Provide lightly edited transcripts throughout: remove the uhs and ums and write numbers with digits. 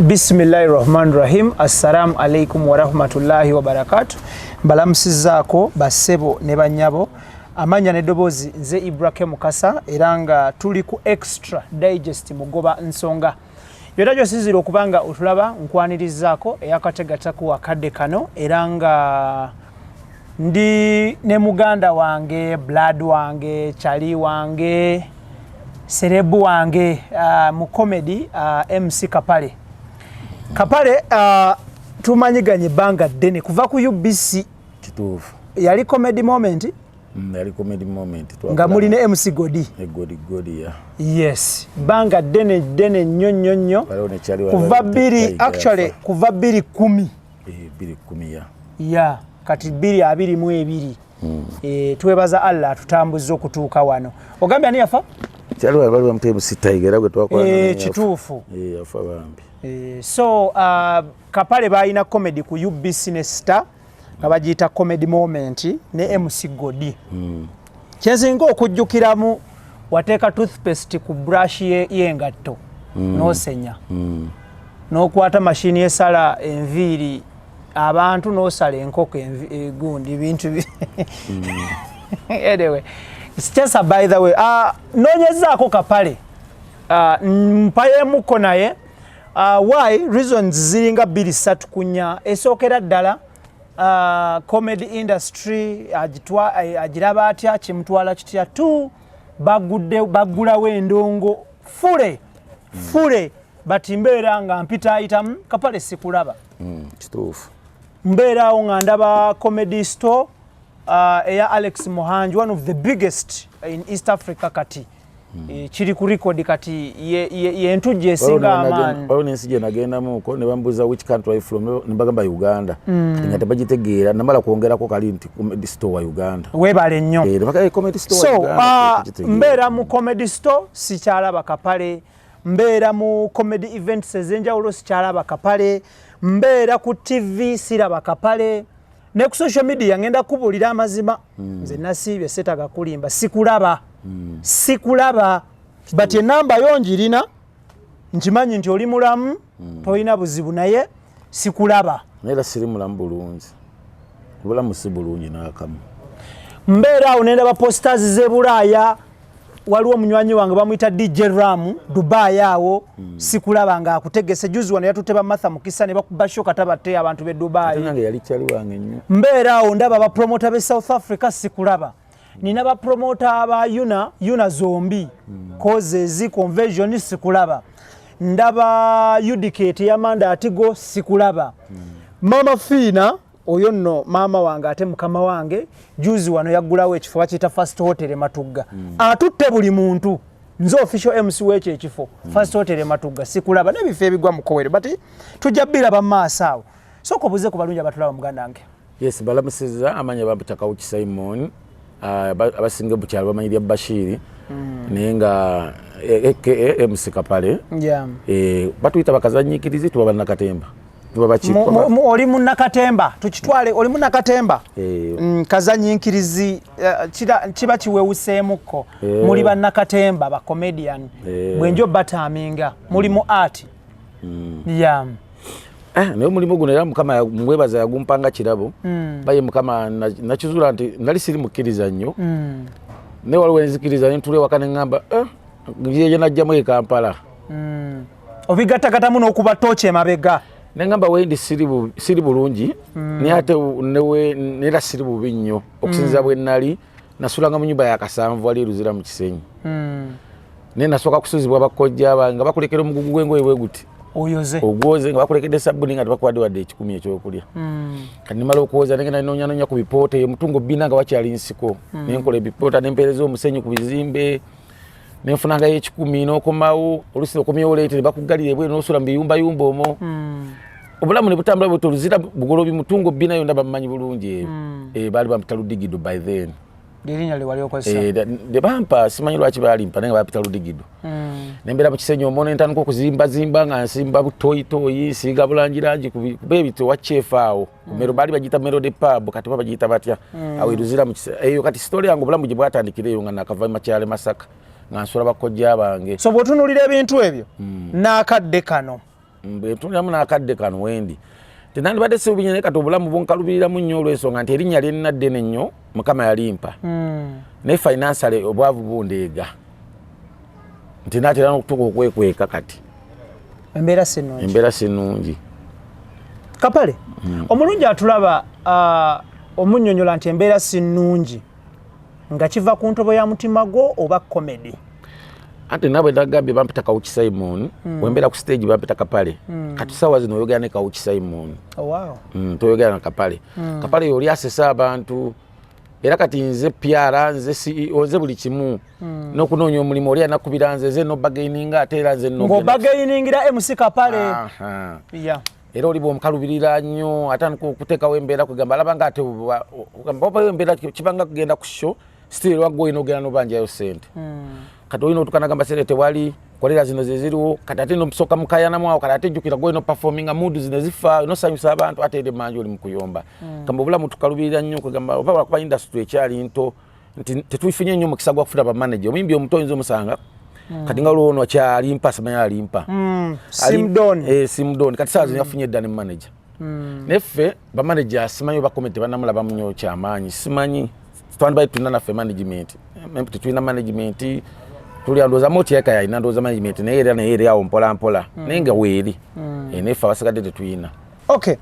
Bismillahirrahmanirrahim. Assalamu alaikum wa rahmatullahi wa barakatuh. Balamusizaako bassebo ne bannyabo. Amanya n'eddoboozi nze Ibrahim Mukasa era nga tuli ku Extradigest mugoba nsonga. Yonna gy'osizira okubanga otulaba nkwanirizaako eyakategatako wakadde kano era nga ndi ne muganda wange, blood wange, chali wange, serebu wange mu comedy MC Kapale. Kapale tumanyiganye banga ddene kuva ku UBC kituufu. Yali comedy moment? Yali comedy moment. Nga muli ne MC Godi. Godi ya. Yes. Banga ddene nnyo. Kuva biri actually kuva biri 10. Biri 10 ya. Ya, kati biri 22. Twebaza Allah tutambuza okutuuka wano. Ogambye ani yafa? Kyali wali bamutemu sitayigera gwe twakola. Kituufu. Yafa bambi. So Kapale balina comedy ku UBC ne Star nga bagiyita comedy moment ne MC Godi. Kyensinga okujjukiramu wateeka toothpaste ku brush y'engatto n'osenya n'okwata mashini esala enviiri abantu n'osala enkoko egundi bintu anyway, it's just by the way noonyezaako Kapale mpayemuko naye why reasons ziringa 2-3 kunya esookera ddala comedy industry agiraba atya kimutwala kitya tu baggulawo endongo fule bati mbeera nga mpita ayitamu Kapale sikulaba kituufu. mbeeraawo nga ndaba comedy store eya Alex Mohanji, one of the biggest in East Africa kati. Kiri ku record kati y'entujje esinga amaanyi. Bawo n'ensi gye nagendamu ko ne bambuuza which country are you from, ne bagamba Uganda. Nga tebagitegeera namala kwongerako kali nti comedy store wa Uganda. Weebale nnyo. Comedy store wa Uganda. So mbeera mu comedy store sikyalaba Kapale, mbeera mu comedy events ez'enjawulo sikyalaba Kapale, mbeera ku TV siraba Kapale, ne ku social media ngenda kubuulira amazima. Nze nasiibye setaga kulimba sikulaba but enamba yo njirina nkimanyi nti oli mulamu toyina buzibu naye sikulaba. Nera siri mulamu bulungi. Obulamu si bulungi n'akamu. Mbeera awo nendaba posters z'e Bulaaya, waliwo munywanyi wange bamuyita DJ Ramu Dubai awo sikulaba nga akutegese juzi wano yatuteba Martha Mukisa ne bakuba shoka tabatte abantu be Dubai. Nange yali kyali wange nnyo. Mbeera awo ndaba ba promoter be South Africa sikulaba. Nina ba promoter aba Yuna Zombi causes conversion sikulaba. Ndaba Udicate ya Manda Atigo sikulaba. Mama Fina oyo nno mama wange ate mukama wange juzi wano yaggulawo ekifo bakiyita First Hotel Matugga. Atutte buli muntu nze official MC w'ekyo ekifo First Hotel Matugga sikulaba n'ebifo ebigwa mu Kowere but tujja biraba maaso awo. So kobuze ku balungi abatulaba muganda wange. Yes, balamusiza amanya babutaka uki Simon abasinga bukyalo bamanyirya Bashiri naye nga MC Kapale batuyita bakazanyikirizi tuba bannakatemba oli munnakatemba tukitwale oli munnakatemba kazanyinkirizi kiba kiwewuseemukko muli bannakatemba ba comedian bwenjo bataminga muli mu art naye mulimu guno era mukama mwebaza yagumpanga kirabo baye mukama nakizula nti nali siri mukkiriza nnyo naye waliwo enzikiriza ntule waka ne ŋŋamba ye najjamu e Kampala obigattagattamu n'okuba tooki emabega ne ŋŋamba wendi siri bulungi naye ate neera siri bubi nnyo okusinziira bwe nnali nasulanga mu nnyumba ya Kasanvu wali Luzira mu Kisenyi naye nasooka kusuzibwa bakojja bange nga bakulekera omugugu gw'engoye bwe guti ogwoze nga bakulekedde sabuni nga tebakwadde wadde 10 ekyokulya kati nimala okwoza nengenda nonya ku bipoota emutungo 2 nga wakyali nsiko nenkola ebipoota nempeereza omusenyu ku bizimbe nenfunangayo 10 n'okomawo olusi okomyewo leete ne bakugalira ebweru n'osula mu biyumbayumba omwo obulamu ne butambula buto luzira bugolobi mutungo 2 nayo ndaba mmanyi bulungi baali bampita Ludigido by then. Dirinya le wali okozesa de bampa simanyi lwaki balimpa nenga bapita Ludigido nembera mu kisenyo omona entandika okuzimba nga nsimba butoyitoyi siga bulangirangi kubebito wa chef awo kumero bali bagita Melody Pub kati bagita batya awiruzira mu kisenyo eyo kati story yangu obulamu gye bwatandikireyo nga nakava makyale Masaka nga nsula bakojja bange so botunulira ebintu ebyo n'akadde kano Mbetuliramu n'akadde kano wendi. Tenandibadde sibubinyene kati obulamu bunkalubiriramu nnyo olw'ensonga nti erinnya lye nnina ddene nnyo Mukama yalimpa. Ne financially obwavu bundeega. Nti naatera n'okutuuka okwekweka kati. Embeera si nnungi. Embeera si nnungi. Kapale, omulungi atulaba omunnyonnyola nti embeera si nnungi nga kiva ku ntobo ya mutima gwo oba comedy? Ate nabwe ndagambye bampita Kawuki Simon, wembeera ku stage bampita Kapale. Kati sawa zino oyogera ne Kawuki Simon. Oh wow. Toyogera na Kapale. Kapale yoli asesa abantu. Era kati nze PR, nze CEO, nze buli kimu. N'okunoonya omulimu oli anakubira nze no bargaining ate era nze no. Ngo bargainingira MC Kapale. Yeah. Era oli bw'omukalubirira nnyo ate okuteekawo embeera kugamba alaba nga ate oba embeera kibanga kugenda ku show still wagwo olina ogenda n'obanjayo ssente. Kati olina otuuka n'agamba sente tewali kolera zino ze ziriwo kati ate n'omusooka mukayanamu awo kati ate jjukira gwo olina performinga mood zino ziffa nosanyusa abantu ate eri manja oli mu kuyomba. Kamba obulamu tukalubirira nnyo kugamba oba lwakuba industry ekyali nto nti tetuifunye nnyo omukisa gwa kufuna bamanager omuyimbi omuto oyinza omusanga kati nga olwo ono akyalimpa simanyi alimpa. Simdon. Simdon kati saa zino yafunye edda ne manager. Neffe bamanager simanyi oba komenti bannamulabamu nnyo kyamaanyi simanyi twandibadde tulina naffe management tetulina management tuli andooza moti yaka yalina ndooza management naye era awo mpola mpola naye nga weeri neffe abasigadde tetulina. Okay.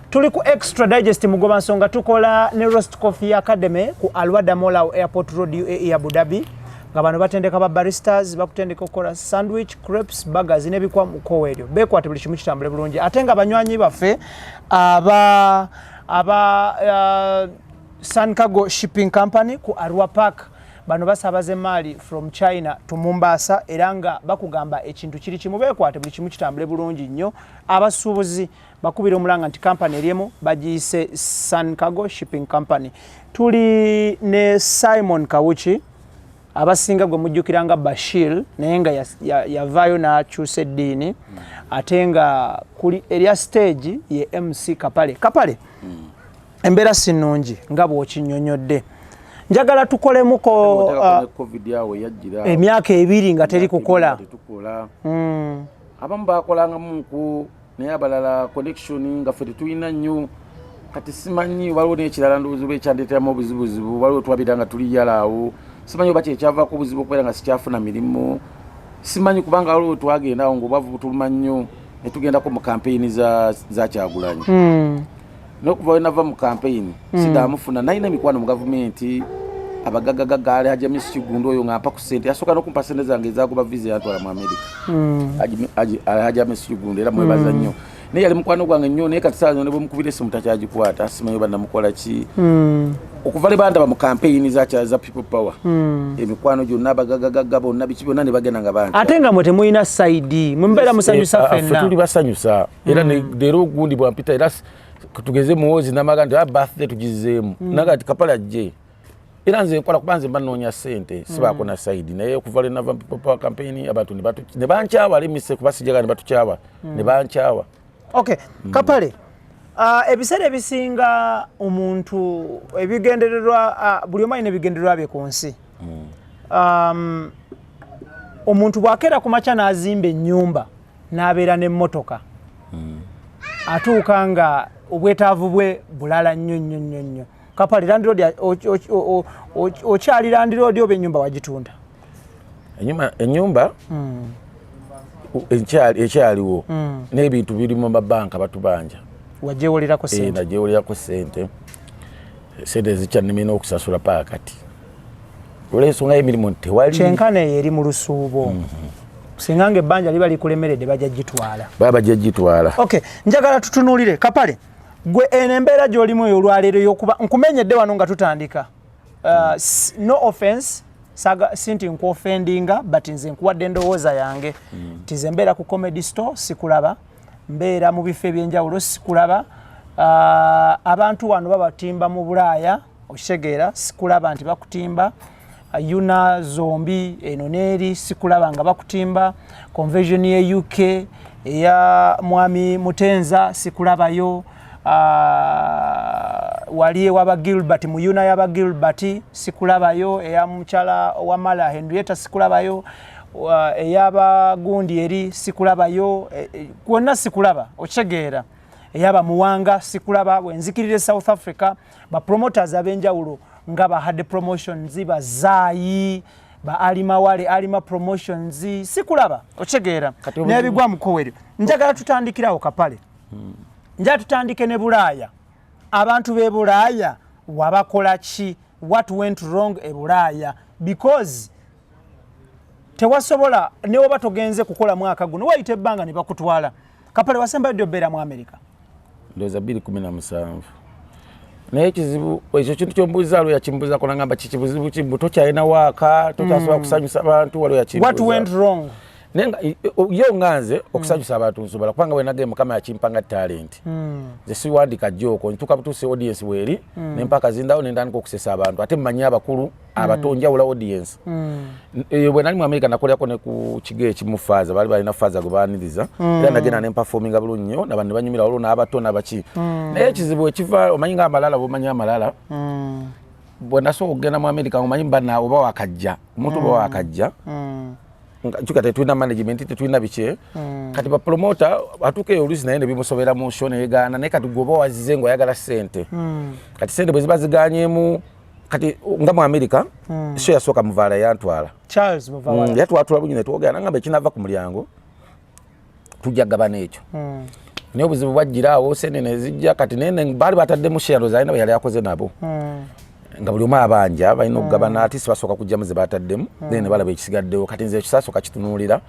Tuli ku Extradigest mugoba nsonga tukola ne Roast Coffee Academy ku Alwada Mall Airport Road UAE Abu Dhabi. Nga bano batendeka ba baristas bakutendeka okukola sandwich, crepes, burgers n'ebikwa mu koweryo. Bekwate buli kimu kitambule bulungi. Ate nga banywanyi baffe aba Sun Cargo Shipping Company ku Arua Park bano basabaze mali from China to Mombasa era nga bakugamba ekintu kiri kimu bekwate buli kimu kitambule bulungi nnyo. Abasuubuzi bakubira omulanga nti company eriemu bagiyise Sun Cargo Shipping Company. Tuli ne Simon Kawuki abasinga gwe mujjukiranga Bashir naye nga yavaayo n'akyusa eddiini ate nga kuli erya stage ye MC Kapale. Kapale, embeera si nnungi nga bw'okinnyonnyodde. Njagala tukolemuko emyaka 2 nga teri kukola. Abamu bakolangamuku naye abalala connection nga ffe tetulina nnyo kati simanyi waliwo n'ekirala ndowooza oba ekyandeeteramu obuzibuzibu waliwo twabiranga tuli yalaawo simanyi oba kyekyavaako obuzibu okubeera nga sikyafuna mirimu simanyi kubanga waliwo twagenda awo ng'obwavu butuluma nnyo ne tugendako mu kampeyini za Kyagulanyi n'okuva we nava mu kampeyini sidaamufuna nalina emikwano mu gavumenti abagagagaga ali Hajja Miss Kigundo oyo ng'ampa ku ssente yasooka n'okumpa ssente zange ezaagoba visa yantwala mu Amerika Hajja Miss Kigundo era mwebaza nnyo naye yali mukwano gwange nnyo naye kati saa zino ne bwe mukubira essimu takyagikwata simanyi oba namukola ki okuva le bandaba mu kampeyini za people power emikwano gyonna abagagagaga bonna biki byonna ne bagenda nga bantu ate nga mwe temulina saidi mwemubeera musanyusa ffenna tuli basanyusa era leero ogundi bwampita era tugeze muwozi namaga nti birthday tugizeemu naga ti Kapale ajje era nze nkola kuba nze mbanoonya ssente sibaako na saidi naye okuva le nava people power campaign abantu ne bankyawa lemise kuba sijaga ne batukyawa ne bankyawa. Okay, Kapale, ebiseera ebisinga omuntu ebigendererwa buli omu alina ebigendererwa bye ku nsi. Omuntu bw'akeera ku makya n'azimba ennyumba n'abeera n'emmotoka atuuka nga obwetaavu bwe bulala nnyo nnyo nnyo nnyo. Kapale, landiroodi okyali landiroodi oba ennyumba wagitunda? Ennyumba ekyaliwo n'ebintu biri mu mabanka batubanja wagyewolirako ssente? Nagyewolirako ssente zikyannimina okusasula paakati olw'ensonga y'emirimu tewali kyenkana eyo eri mu lusuubo singa nga ebbanja liba likulemeredde bajja gitwala bajja gitwala. Okay, njagala tutunuulire Kapale gwe eno embeera gy'olimu eyo olwaleero y'okuba nkumenyedde wano nga tutandika no offense sinti nkuoffendinga but nze nkuwadde endowooza yange tize mbeera ku comedy store sikulaba mbeera mu bifo ebyenjawulo sikulaba abantu wano babatimba mu Bulaaya okitegeera sikulaba nti bakutimba yuna zombi eno neeri sikulaba nga bakutimba convention ye UK eya mwami Mutenza sikulabayo wali waba Gilbert mu yuna yaba Gilbert sikulabayo eya muchala wa Mala Henrietta sikulabayo eyaba gundi eri sikulabayo kwonna sikulaba ochegeera eyaba muwanga sikulaba wenzikirire South Africa ba promoters abenjawulo nga ba had promotions bazayi ba alima wale alima promotions sikulaba ochegeera nebigwa mukoweri njagala tutandikirawo Kapale njagala tutandike ne Bulaaya abantu be Bulaaya wabakola ki what went wrong e Bulaaya because tewasobola newo batogenze kukola mwaka guno wayite ebbanga ne bakutwala Kapale wasemba ddobera mu America ndoza 2017 naye kizibu ekyo kintu kyombuuza lwe yakimbuuza kola ngamba kikibuzibu kimbuto kyalina waaka totasobola kusanyusa abantu waliwo yakimbuuza what went wrong nenga yo nganze okusanyusa abantu nsobola kubanga we nagema kama yakimpanga talent ze siwandika joko ntuka butuse audience weri nempaka zindawo nendani kokusesa abantu ate mmanyi abakulu abatonja wala audience we nali mu America nakolyako ne ku kige ekimufaza bali balina faza gobaniriza era nagenda ne performing bulunyo nabantu banyumira walo n'abatona baki naye ekizibu ekiva omanyi nga amalala bomanyi amalala bwenda so ogenda mu America omanyi mbana oba wakajja omuntu oba wakajja chuka tetwina management tetwina biche kati ba promoter atuke olusi naye bimusobera mu show ne gana ne kati gobo wazize ngo yagala sente kati sente bwe zibaziganyemu kati nga mu America show yasoka muvala yantwala Charles muvala yatwatula bunyine twogana ngamba kinava ku mulyango tujagabana ekyo ne obuzibu bwajirawo sente ne zijja kati nene bali batadde mu share zaina yali yakoze nabo nga buli omwa abanja balina okugabana ati sibasoka kujja muze bataddemu then balaba ekisigaddewo kati nze ekisasoka kitunulira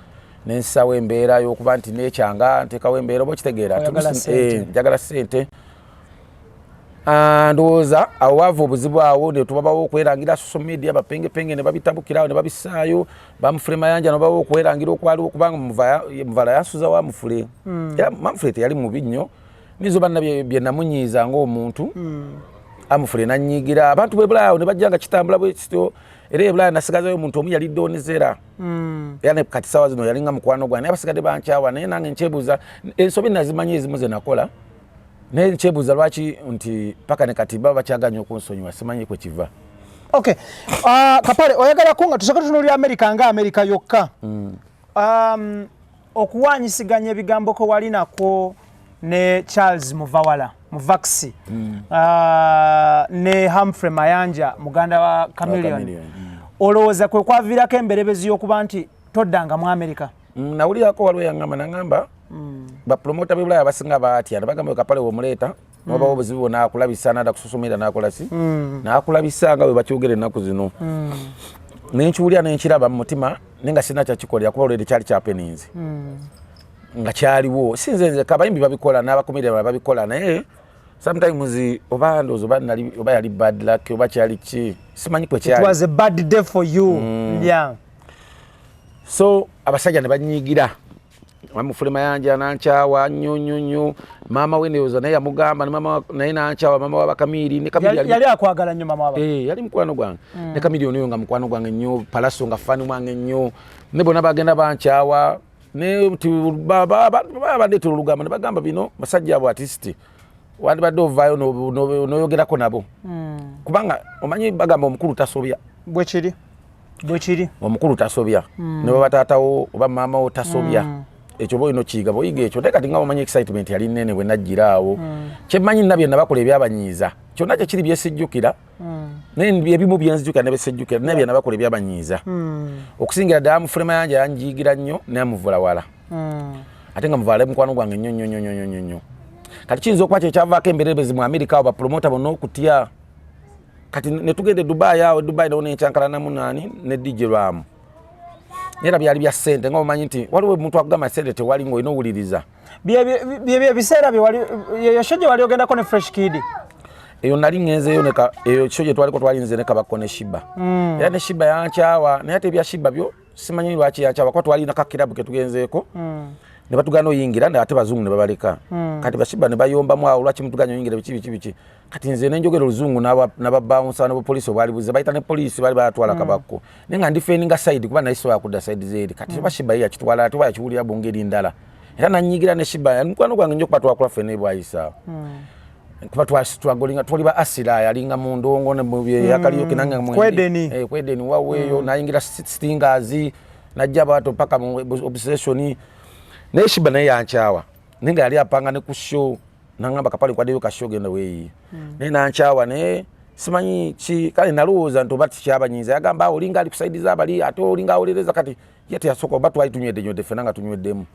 nensawo embeera y'okuba nti nekyanga ntekawo embeera oba okitegeera njagala sente ndowooza awo wava obuzibu awo ne tubabawo okwerangira social media bapengepenge ne babitabukirawo ne babisaayo bamufule mayanja nobawo okwerangira okwaliwo kubanga muvala yansuza wa mufule era mamufule teyali mubi nnyo nizo banna bye namunyiiza ng'omuntu amufule nanyigira abantu be Bulaaya ne bajjanga kitambula bwe kityo era e Bulaaya nasigazayo omuntu omu yali donizera era ne kati sawa zino yali nga mukwano gwange abasigadde bankyawa naye nange nchebuza ensobi nazimanyi ezimu ze nakola naye nchebuza lwaki nti paka ne kati baba bakyaganya okunsonyiwa simanyi kwe kiva okay Kapale oyagala kunga tusoka tunulira America nga America yokka okuwanyisiganya ebigambo ko wali nako ne Charles Muvawala Muvaxi ne Humphrey Mayanja muganda wa Chameleon olowooza kwe kwavirako emberebezi y'okuba nti toddanga mu America nawulirako waliwo yangamba nangamba bapromota be Bulaaya basinga batya ne bagamba Kapale womuleeta nobawo obuzibu bwonna akulabisa nada kususumira nakolasi nakulabisa nga bwe bakyogera ennaku zino nenkiwulira nenkiraba mu mutima nenga sina kyakikolera kuba olwedi kyali kyapeninzi nga kyaliwo sinze nze kabayimbi babikola n'abakomedya babikola naye sometimes oba ndozo oba yali bad luck oba kyali ki simanyi kwe kyali it was a bad day for you yeah so abasajja ne banyigira bamufule mayanja nankyawa nnyo mama we neyoza naye yamugamba ne mama naye nankyawa mama wa Bakamiri ne Kamiri yali akwagala nnyo mama wa yali mukwano gwange ne Kamiri ono nga mukwano gwange nnyo Palaso nga fani mwange nnyo ne bona bagenda bankyawa ne babadde tulugamba ne bagamba bino basajja abo artist wandi badde ovaayo noyogerako nabo kubanga omanyi bagamba omukulu tasobya bwe kiri omukulu tasobya ne babataatawo oba maama wo tasobya ekyo boino kiyiga boyiga ekyo naye kati nga omanyi excitement yali nene bwe najjiraawo kyemmanyi nabye nabakola ebyabanyiiza kyonna kyekiri byesijjukira naye ebimu byenzijjukira ne besejjukira naye bye nabakola ebyabanyiiza okusingira ddala Mufule Mayanja yanjiyigira nnyo naye amuvula wala ate nga muvaala mukwano gwange nnyo kati kiyinza okuba kyekyavaako emberebezi mu America awo bapromota bonna okutya kati ne tugende Dubai awo Dubai nawo nenkyankalanamu nani ne DJ Lwamu era byali bya ssente nga omanyi nti waliwo omuntu akugamba ssente tewali ng'olina owuliriza bye biseera bye wali yasho gye wali ogendako ne Fresh Kid eyo nali ngenzeeyo eyo kyo gye twaliko twalinze ne Kabako ne Shiba era ne Shiba yankyawa naye ate ebya Shiba byo simanyi lwaki yankyawa kuba twalina kakirabu ke tugenzeeko ne batugana oyingira ate bazungu ne babaleka kati Bashiba ne bayombamu awo lwaki mutuganya oyingira biki kati nze nenjogera oluzungu n'ababawunsa n'abapoliisi obwalibuze bayita ne poliisi bali batwala Kabako naye nga ndifeninga side kuba nayisobola kudda side zeeri kati Bashiba ye yakitwala ate yakiwulira bongeri ndala era nanyigira ne Shiba mukwano gwange nnyo kuba twakula ffene bwayisaawo kuba twagolinga twali ba asira yalinga mu ndongo ne yakaliyoke nange kwedeni waweeyo nayingira stingers najja bato paka mu obsession ne shiba naye yanchawa ninga yali apanga ne ku show nangamba Kapale kwa deyo ka show genda weyi ne nanchawa ne simanyi ki kale nalowooza nti oba tikyabanyinza yagamba olinga ali kusaidiza abali ate olinga awolereza kati yete yasoka oba twali tunywedde nywedde ffenna nga tunyweddemu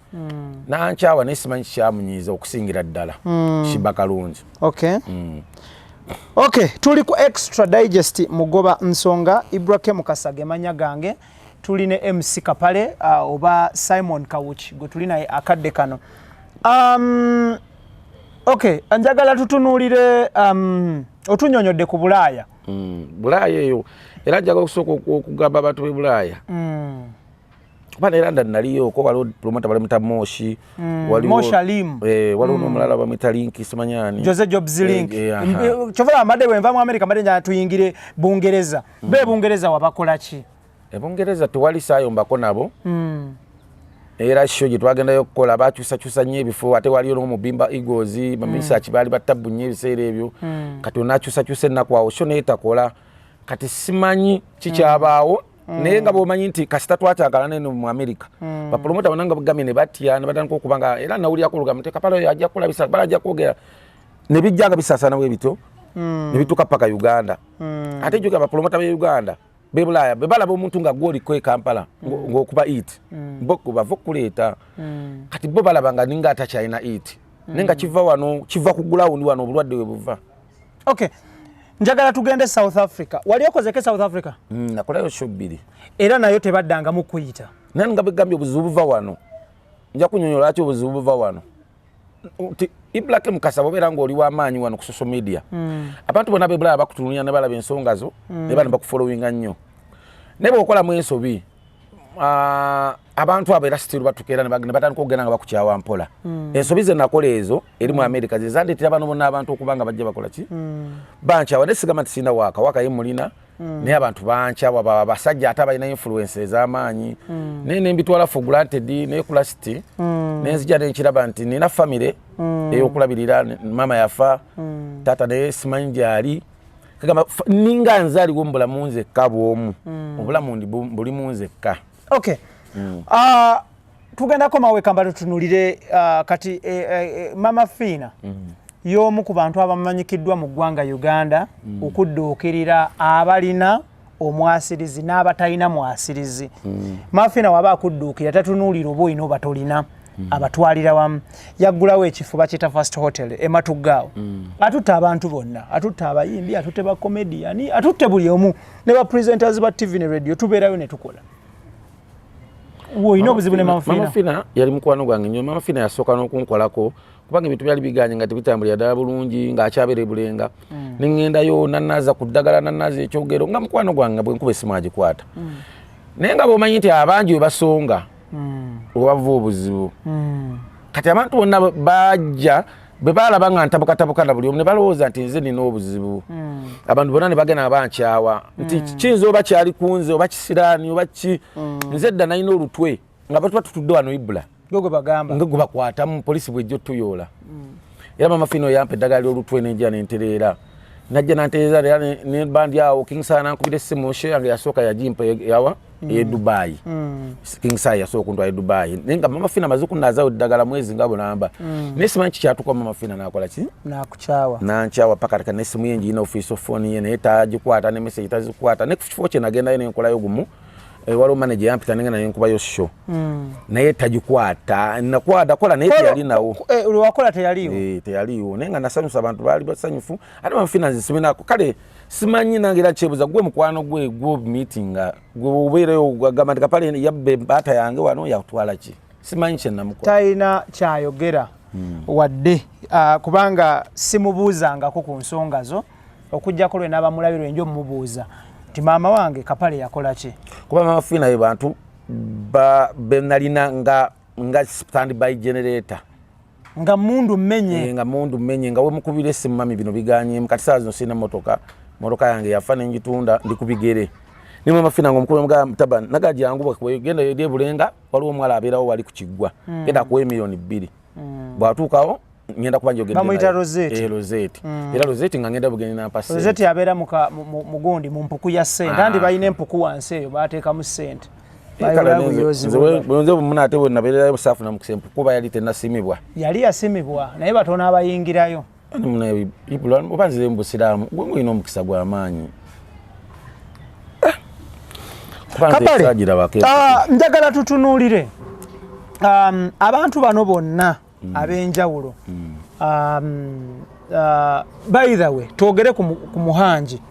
nankyawa naye simanyi kikyamunyiiza okusingira ddala kiba kalungi. Okay, tuli ku Extradigest mugoba nsonga Ibrahim Kasage manya gange tuli ne MC Kapale oba Simon Kawuchi gwe tuli naye akadde kano. Okay, anjagala tutunuulire otunyonyodde ku Bulaaya. Bulaaya eyo era njagala okusooka okugamba abantu b'e Bulaaya. Kuba ne London naliyo ko waliwo promota balemuta Moshi waliwo Moshalim waliwo n'omulala bamwita Link simanyani Jose Jobs Link kyova amadde wenva mu America madde nja tuyingire Bungereza be Bungereza wabakola ki Bungereza tewali saayombako nabo era show gye twagendayo okukola bakyusakyusa nnyo ebifo ate waliyo n'omubimba Eagles bamisaaki baali batabbu nnyo ebiseera ebyo kati onakyusakyusa ennaku awo show naye takola kati simanyi kikyabaawo naye nga bwomanyi nti kasita twakyagala neno mu America bapromota bananga bugamye ne batya ne batandika okubanga era nawulirako olugambo te Kapale oyo ajja kukola bisa bala ajja kwogera ne bijjanga bisaasana bwe bito ne bituuka paka Uganda ate jjuka bapromota b'e Uganda be Bulaaya be balaba omuntu nga gw'oliko e Kampala ng'okuba it bo bava okuleeta kati bo balaba nga ninga atakyalina it nenga kiva wano kiva ku ground wano obulwadde we buva. Okay, njagala tugende South Africa. Wali okozeke South Africa? Nakolayo show bbiri. Era nayo tebaddanga mu kuyita. Nani nga begambye obuzibu buva wano. Nja kunyonyola ati obuzibu buva wano. Ibrahim Kasabo beera ng'oli w'amaanyi wano ku social media. Abantu bonna be Bulaaya bakutulunya ne balaba ensonga zo ne bana bakufollowinga nnyo. Ne bw'okolamu ensobi abantu abo era still batukeera ne batandika okugenda nga bakukyawa mpola. Ensobi ze nakola ezo eri mu America ze zandeetera bano bonna abantu okuba nga bajja bakola ki bankyawa ne sigamba nti sina waka ye mulina naye abantu bankyawa basajja ate abalina influence ez'amaanyi naye ne mbitwala for granted ne kulasiti nenzija nenkiraba nti nina famire ey'okulabirira mama yafa taata naye simanyi gyali kagamba ninga nzaaliwo mu bulamu nzekka bw'omu obulamu ndi bulimu nzekka. Okay. Tugendako mawe kamba tutunulire kati Mama Fina y'omu ku bantu abamanyikiddwa mu ggwanga Uganda okudduukirira abalina omwasirizi n'abatalina mwasirizi. Mama Fina waba akudduukira tatunuulira oba olina oba tolina abatwalira wamu yaggulawo ekifo bakiyita First Hotel e Matugao atutte abantu bonna atutte abayimbi atutte ba comedian atutte buli omu ne ba presenters ba TV ne radio tubeerayo ne tukola. Woino buzibu ne Mama Fina. Mama Fina yali mukwano gwange nnyo. Mama Fina yasooka n'okunkolako kubanga ebintu byali biganye nga tebitambulira ddala bulungi ng'akyabera Bulenga ne ŋŋendayo nannaza ku ddagala nannaza ekyogero nga mukwano gwange bwe nkuba essimu agikwata naye nga bw'omanyi nti abangi we basonga obava obuzibu kati abantu bonna bajja bwe balaba nga ntabukatabuka na buli omu ne balowooza nti nze nina obuzibu abantu bonna ne bagenda bankyawa nti kiyinza oba kyali kunze oba kisiraani oba ki nze dda nalina olutwe nga batuba tutudde wano Ibula gwe bagamba nga gwe bakwatamu polisi bw'ejja otuyoola era Mama Fina yampa eddagala ly'olutwe n'enjira n'entereera najja nantereeza era ne bandi awo Kingsana nankubira essimu she yange yasooka yagimpa yawa e Dubai Kingsana yasooka okuntwala e Dubai naye nga Mama Fina amaze okunnazaawo eddagala mwezi nga bulamba naye simanyi kikyatuuka Mama Fina n'akola ki nakukyawa nankyawa paka kati n'essimu ye ngirina ofiisi phone ye naye tagikwata ne message tazikwata ne ku kifo kye nagendayo nenkolayo gumu waliwo manager yampita nengenda nenkubayo show naye tagikwata nakwata kola naye teyalinawo wakola teyaliwo teyaliwo naye nga nasanyusa abantu baali basanyufu ate Mama Fina nziseminako kale simanyi nange era kyebuza gwe mukwano gwe meeting gwe obeereyo gamba nti Kapale yabbe baata yange wano yatwala ki simanyi kyennamukola talina kyayogera wadde kubanga simubuuzangako ku nsonga zo okujjako lwe n'abamulabirwa enjo mumubuuza nti maama wange Kapale yakola ki kuba Mama Fina ye bantu benalina nga standby generator nga mundu mmenye nga we mukubira essimu mami bino biganyemu kati saa zino sirina motoka yange yafa n'engitunda ndi ku bigere ne Mama Fina nga omukulu mugamba naga jangu genda eri Bulenga waliwo omuwala abeerawo wali ku kiggwa genda akuwa $2,000,000 bw'atuukawo ngenda kuba njogera bamuyita Rosette era Rosette nga ngenda bugenyi nampa ssente Rosette yabeera mugundi mu mpuku ya ssente andi balina empuku wansi eyo baateekamu ssente Bonze munate bonna bera busafu na mukisempu kuba yali tenasimibwa. Yali yasimibwa naye batona abayingirayo. Ani muna ibula obanze mbusiramu gwe mwino mukisa gwa amaanyi. Kapale, njagala tutunuulire abantu bano bonna ab'enjawulo. By the way, twogere ku Muhanji.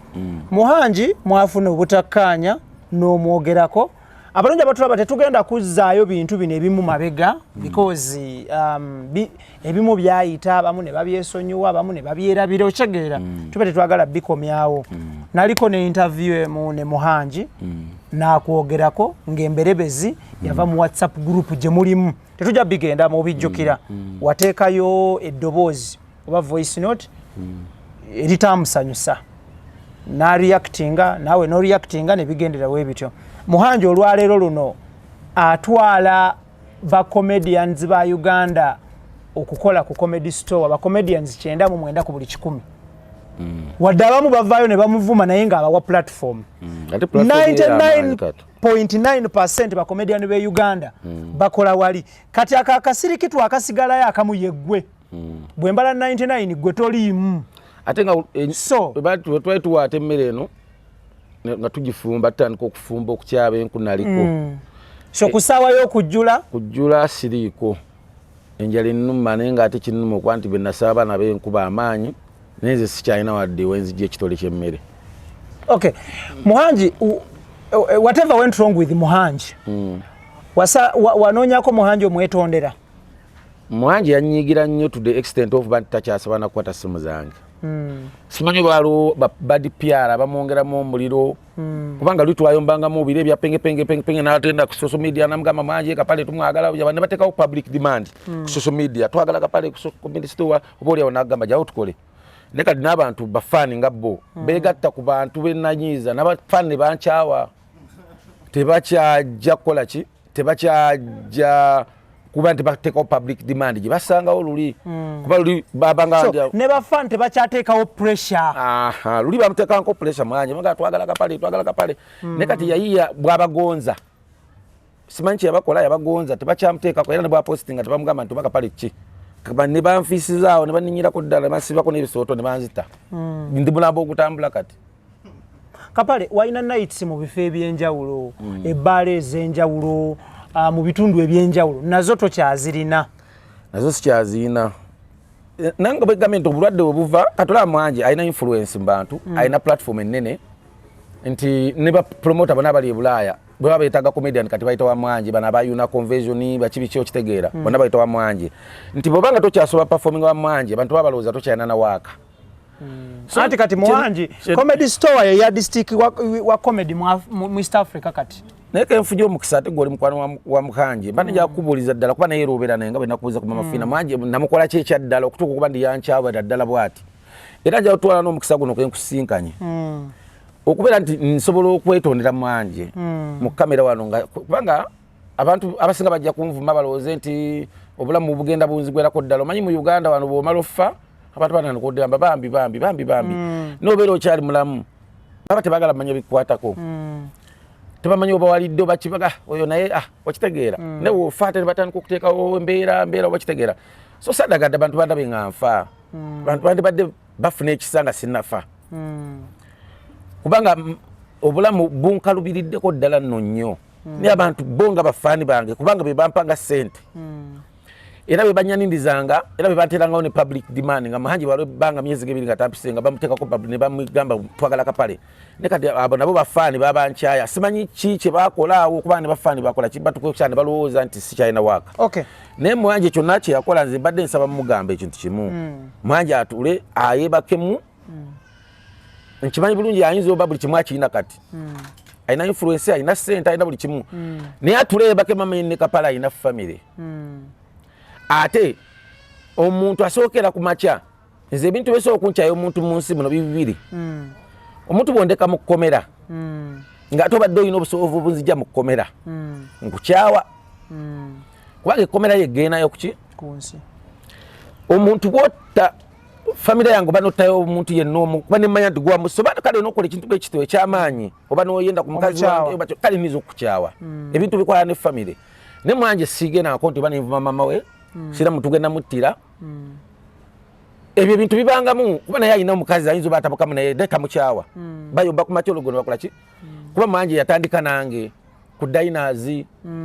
Muhanji mwafuna obutakkaanya n'omwogerako. Abalungi abatulaba tetugenda kuzzaayo bintu bino ebimu mabega because ebimu byayita abamu ne babyesonyiwa abamu ne babyerabira okyegeera tuba tetwagala bikomyawo. Naliko ne interview emu ne Muhanji n'akwogerako ng'emberebezi yava mu WhatsApp group gye mulimu tetujja bigenda mu bijjukira wateekayo eddoboozi oba voice note eritamusanyusa na reactinga nawe no reactinga ne bigendera webityo. Muhanji olwaleero luno atwala ba comedians ba Uganda okukola ku comedy store ba comedians 9 ku buli 100. Wadde abamu bavaayo ne bamuvuma naye nga abawa platform. 99.9% ba comedian be Uganda bakola wali kati akasirikitu akasigalayo akamu yeggwe bwe mbala 99 gwe toliimu ate nga so twetwa ate emmere eno nga tugifumba tutandika okufumba okukyaba enku naliko so kusaawayo okujjula siriiko enjala ennuma naye nga ate kinuma okuba nti benasaba abaana b'enkuba amaanyi naye nze sikyalina wadde wenzijja ekitole ky'emmere. Okay, Muhanji, whatever went wrong with Muhanji, wanoonyako Muhanji omwetondera? Muhanji yanyiigira nnyo to the extent of bantu takyasaba na kukwata simu zange. Simanyi baalo badi PR bamwongeramu omuliro kubanga lutwayombangamu bire bya penge n'atenda ku social media namugamba Muhanji Kapale tumwagala ne bateekawo public demand ku social media twagala Kapale ku community store oba oliawo n'agamba jawo tukole. Nekati n'abantu bafaani nga bo beegatta ku bantu bennanyiiza n'abafaani ne bankyawa tebakyajja kukola ki tebakyajja kuba nti bateekawo public demand gye basangawo luli kuba luli babanga ne bafaani tebakyateekawo pressure luli bamuteekako pressure Muhanji nga twagala Kapale nekati yayiya bw'abagonza simanyi kye yabakola yabagonza tebakyamuteekako era ne bwapostinga tebamugamba nti oba Kapale ki ne banfiisizaawo ne baninyirako ddala basibako n'ebisooto ne banzita ndi mulamba ogutambula kati. Kapale walina nights mu bifo eby'enjawulo ebbaala ez'enjawulo mu bitundu eby'enjawulo nazo tokyazirina? Nazo sikyazirina nange bwegambye nti obulwadde bwe buva katolaba Muhanji alina influence mu bantu alina platform ennene nti ne bapromota bonna abali e Bulaaya bwe babeetaga comedian kati bayita wa Muhanji bana abayuna convention bakibiki okitegeera bonna bayita wa Muhanji nti bwobanga tokyasobola performing wa Muhanji abantu babalowooza tokyalina na waaka. So ati kati Muhanji comedy store ya district wa comedy mu East Africa kati naye kenfujo omukisa ate gwoli mukwano wa Muhanji mba nja kubuuliza ddala kuba naye robeera naye nga bwe nakubuuza ku Mama Fina Muhanji namukola ki ekyaddala okutuuka okuba ndi yankyawa ddala bw'ati era nja otwala n'omukisa guno kenkusinkanye okubeera nti nsobola okwetondera Muhanji mu kamera wano nga kubanga abantu abasinga bajja kunvuma balowooze nti obulamu bugenda bunzigwerako ddala omanyi mu Uganda wano bw'omala offa abantu batandika oddamba bambi n'obeera okyali mulamu baba tebagala manya bikwatako tebamanyi oba walidde oba kibaga oyo naye wakitegeera ne wofa ate ne batandika okuteekawo embeera oba kitegeera so sadagadde abantu bandabe nga nfa abantu bandibadde bafuna ekisa nga sinnafa kubanga obulamu bunkalubiriddeko ddala nno nnyo naye abantu bo nga bafaani bange kubanga be bampanga ssente era bwe banyanindizanga era bwe bateerangawo ne public demand nga Muhanji banga myezi gebiri nga tampisenga bamuteekako ne bamugamba twagala Kapale ne kati abo nabo bafaani babankyaya simanyi ki kye bakolaawo kubanga ne bafaani bakola ki batukokyane balowooza nti sikyalina waaka naye Muhanji kyonna kye yakola nze mbadde nsaba mumugamba ekintu kimu Muhanji atule ayebakemu nkimanyi bulungi ayinza oba buli kimu akirina kati alina influence alina ssente alina buli kimu naye atulebake mama ne Kapale alina famire ate omuntu asookera ku makya nze ebintu besobola okunkyayo omuntu mu nsi muno bibiri omuntu bwondeka mu kkomera nga ate obadde olina obusobovu bunzijja mu kkomera nkukyawa kubanga ekkomera yegeenayo kuki omuntu bwotta family yangu banotayo omuntu yenno bane manya ndigwa musoba kale nokola ekintu ekito ekyamanyi oba noyenda ku mukazi wange kale nizo kuchawa ebintu bikwala ne family ne mwanje sige na akonti bane mama we sira mutugenda mutira ebyo bintu bibangamu kuba naye ayina omukazi ayinza batabukamu naye deka muchawa bayo bakumatyolo gono bakola ki kuba mwanje yatandika nange ku diners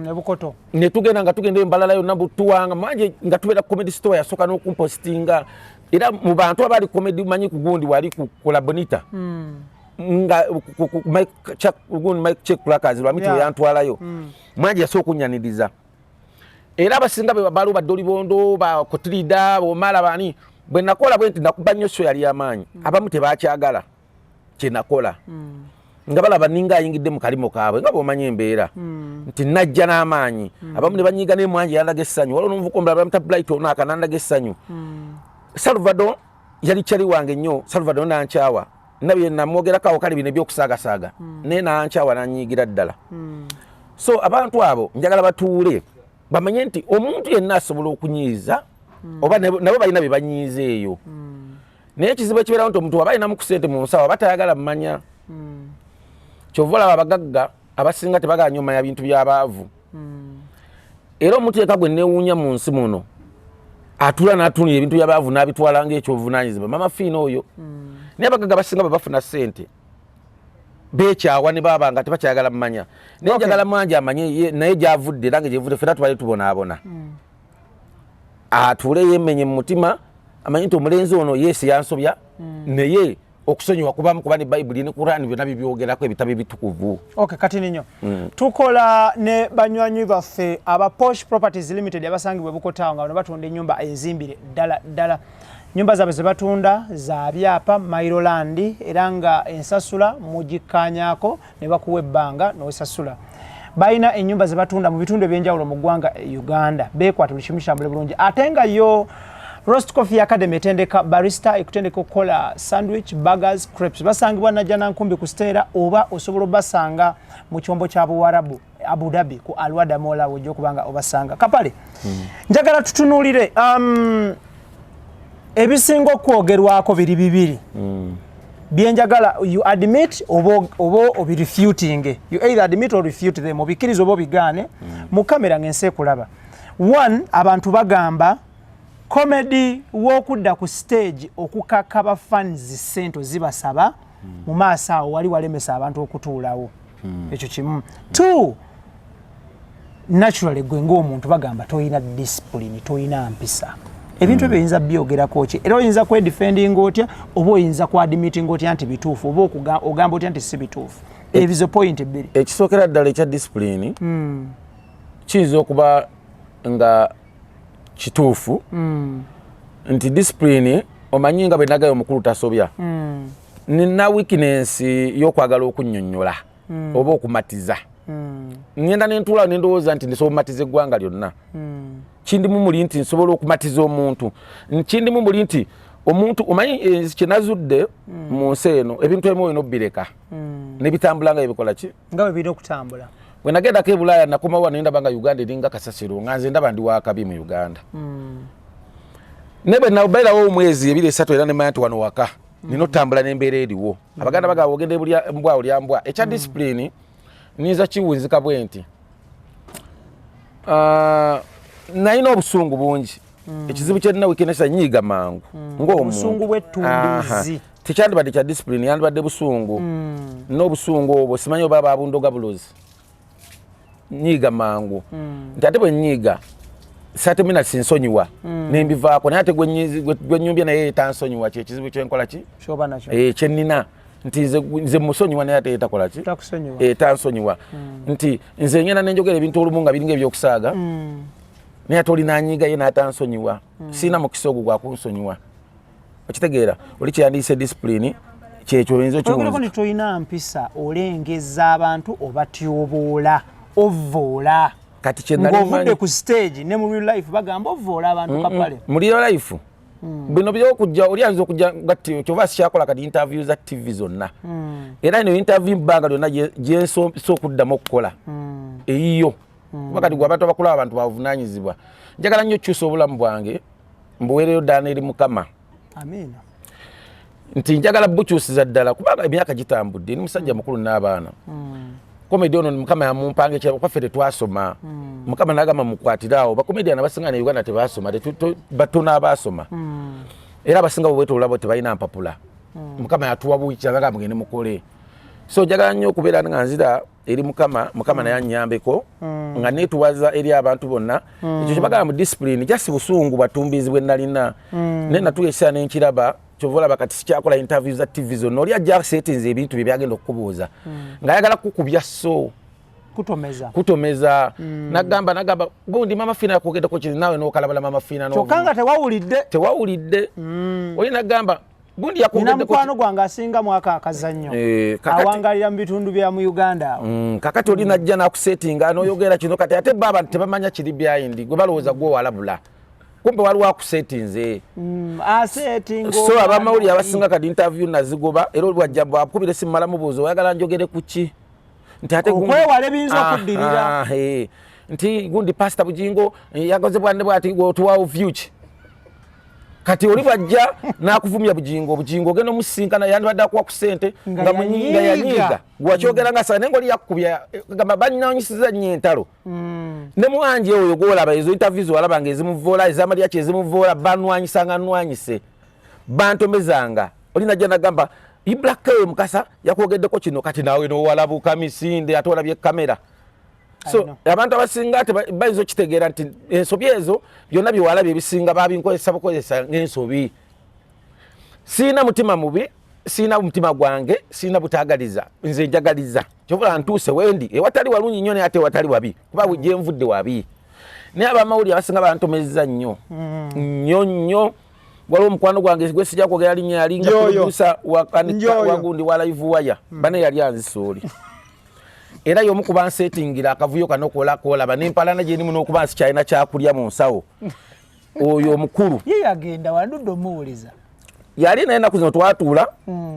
ebukoto ne tugenda nga tugenda embalala yo nabutuwanga mwanje nga tubera comedy store yasoka no kumpostinga era mu bantu abali comedy manyi kugundi wali ku la bonita nga Mike check plakazi lwa mito yantwalayo mwanje yasoka kunyaniriza era abasinga be babalu badoli bondo ba kotrida bo mala bani bwe nakola bwe nakuba nnyo yali amanyi abamu tebakyagala kye nakola nga balaba ninga ayingidde mu kalimo kaabwe nga bw'omanyi embeera nti najja n'amaanyi abamu ne banyiga ne mwanje yandaga essanyu waliwo n'omuvuko mulala bamuta Bright ono akanandaga essanyu Salvador yali kyali wange nnyo Salvador nankyawa nabye namwogerako awo kale bino ebyokusaagasaaga naye nankyawa nanyiigira ddala so abantu abo njagala batuule bamanye nti omuntu yenna asobola okunyiiza oba nabo balina bye banyiiza eyo naye ekizibu ekibeerawo nti omuntu aba alinamu ku ssente mu nsawo aba tayagala mmanya kyovola abagagga abasinga tebagala nyuma ya bintu by'abaavu era omuntu yeka gwe neewuunya mu nsi muno atula n'atunira ebintu by'abaavu n'abitwala ng'ekyobuvunaanyizibwa mama fiina oyo naye abagagga abasinga bwe bafuna ssente beekyawa ne baba nga tebakyagala mmanya naye njagala mwanje amanye naye gy'avudde era nga gyevudde ffena tubale tubonaabona atuule yemenye mu mutima amanye nti omulenzi ono yeesi yansobya naye okusonyiwa kubamu kuba ne Bayibuli ne Qur'ani byonna bibyogerako ebitabo ebitukuvu. Okay, kati ninyo. Tukola ne banywanyi baffe aba Posh Properties Limited abasangibwe Bukotawo nga bano batunda ennyumba enzimbire ddala. Nyumba zaabwe ze batunda za byapa Mairoland era nga ensasula mugikanyako ne bakuwa ebbanga n'osasula. Bayina ennyumba ze batunda mu bitundu ebyenjawulo mu ggwanga Uganda. Beekwata buli kimu kitambule bulungi. Ate nga yo Roast Coffee Academy etendeka barista ekutendeka okukola sandwich, burgers, crepes. Basangibwa na jana nkumbi ku Stera oba osobola basanga mu kyombo kya Buwarabu Abu Dhabi ku Alwada Mola wojjo kubanga obasanga. Kapale. Njagala tutunulire ebisingo kwogerwako biri bibiri. Byenjagala you admit obo obi refuting. You either admit or refute them. Obikirizo obo bigane mu kamera ngense kulaba. One, abantu bagamba comedy wokudda ku stage okukakaba fans sento zibasaba mu maaso awo wali walemesa abantu okutuulawo ekyo kimu. Two, naturally gwe ng'omuntu bagamba toyina discipline, toyina mpisa. Ebintu ebyo oyinza byogerako ki era oyinza kwedefending otya oba oyinza kwadmitting otya nti bituufu oba ogamba otya nti si bituufu. Ebizo point bbiri. Ekisookera ddala ekya discipline kiyinza okuba nga kituufu nti discipline omanyi nga bwe nagayo omukulu tasobya nina weakness y'okwagala okunnyonnyola oba okumatiza ngenda n'entuulawo ne ndowooza nti nsobola omatiza eggwanga lyonna kindimu muli nti nsobola okumatiza omuntu kindimu muli nti omuntu omanyi kye nazudde mu nsi eno ebintu ebimu olina obbireka ne bitambula nga ebikola ki nga bwe birina okutambula. Bwe nagendako e Bulaaya nakomawo ne ndaba nga Uganda eringa kasasiro nga nze ndaba ndi wakabi mu Uganda. Ne bwe nabeerawo omwezi 2-3 era ne manya nti wano waka nina otambula n'embeera eriwo. Abaganda bagamba ogenda mbwa olya mbwa. Ekya discipline niyinza kiwunzika bwe nti nalina obusungu bungi. Ekizibu kye nnina weakness nyiiga mangu ng'omuntu. Obusungu bw'ettunduzi. Tekyandibadde kya discipline yandibadde busungu. N'obusungu obwo simanyi oba babundoga bulozi. Nyiga mangu nti bwe nyiga 30 minutes nsonyiwa nembivaako naye ate gwe nnyumbya naye tansonyiwa kyekizibu kyenkola ki kyoba nakyo kyennina nti nze musonyiwa naye ate takola ki tansonyiwa nti nze ngenda nenjogera ebintu olumu nga biringa ebyokusaaga naye ate oli nanyiga ye n'atansonyiwa siina mukisa ogwo gwakunsonyiwa okitegeera oli kyeyandiyise discipline kyekyo oyinza okiwunza nti toyina mpisa olengeza abantu oba tyoboola ovoola kati kyenali ng'ovudde ku stage ne mu real life bagamba ovoola abantu Kapale mu real life bino byokujja oli ayinza okujja ngati kyova sikyakola kati interview za TV zonna era eno interview bbanga lyonna gyenso okuddamu okukola eyiyo kuba kati gwe abantu abakulaba abantu bavunaanyizibwa njagala nnyo kyusa obulamu bwange mbuweereyo ddala eri Mukama Amina. Nti njagala bukyusiza ddala kubanga emyaka gitambudde ni musajja mukulu n'abaana. Komedi ono mukama yamumpange kya kwaffe twasoma. Mukama n'agamba mukwatirawo bakomedian abasinga ne Uganda tebasoma batona abasoma. Era abasinga bo bwetolula bo tebalina mpapula. Mukama yatuwa buyikyanga nga mugende mukole. So njagala nnyo okubeera nga nzira eri mukama naye annyambeko nga neetuwaza eri abantu bonna ekyo kye bagamba mu discipline jasi busungu batumbizi bwe nalina ne natuyesa n'enkiraba kyova olaba kati sikyakola interview za TV zonna oli ajja settings ebintu bye byagenda okukubuuza ng'ayagala kukubya kutomeza nagamba gundi mama Fina yakwogedeko kiri naawe n'okalabala mama Fina kyokka nga tewawulidde oli nagamba gundi yakwogedeko mukwano gwange asinga mwaka akazannyo awangalira mu bitundu bya mu Uganda kakati oli najja n'akusettinga n'oyogera kino kati ate baba tebamanya kiri byayindi gwe balowooza gwe walabula kumbe waliwo akusettinze so abamawuli abasinga kati interview nazigoba era oli wajja bwakubira essimu malamubuuza oyagala njogere ku ki nti ate okwewala ebiyinza okuddirira nti gundi pastor Bujingo yagoze bwanne bwati otuwawo future kati oli bwajja n'akuvumya Bujingo genda omusinkana yandibadde akuwa ku ssente nga munyiga yanyiga gwakyogera nga sana ngoli yakubya gamba bannanyisiza nnyo entalo ne muwanje oyo gwolaba ezo interviews walaba nga ezimuvoola ez'amalya kye ezimuvoola banwanyisanga nnwanyise bantomezanga oli najja nagamba Ibrahim Mukasa yakwogeddeko kino kati naawe n'owalabuka misinde ate olabye kamera so abantu abasinga bayinza okitegeera nti ensobi ezo byonna byewalabye ebisinga babinkozesa bukozesa ng'ensobi siina mutima mubi siina mutima gwange siina butaagaliza nze njagaliza kyovula ntuuse wendi ewatali walungi nnyo naye ate ewatali wabi kuba gye nvudde wabi naye abamawuli abasinga bantomezza nnyo nnyo waliwo omukwano gwange gwe sijja kwogera linnya yalinga producer wagundi wa live wire bane yali anzisooli era y'omu kuba nsetingira akavuyo kano kolaba n'empalana gye nimu n'okuba nsikyalina kyakulya mu nsawo oyo omukulu ye yagenda wandudde omuwuliza yali naye ennaku zino twatuula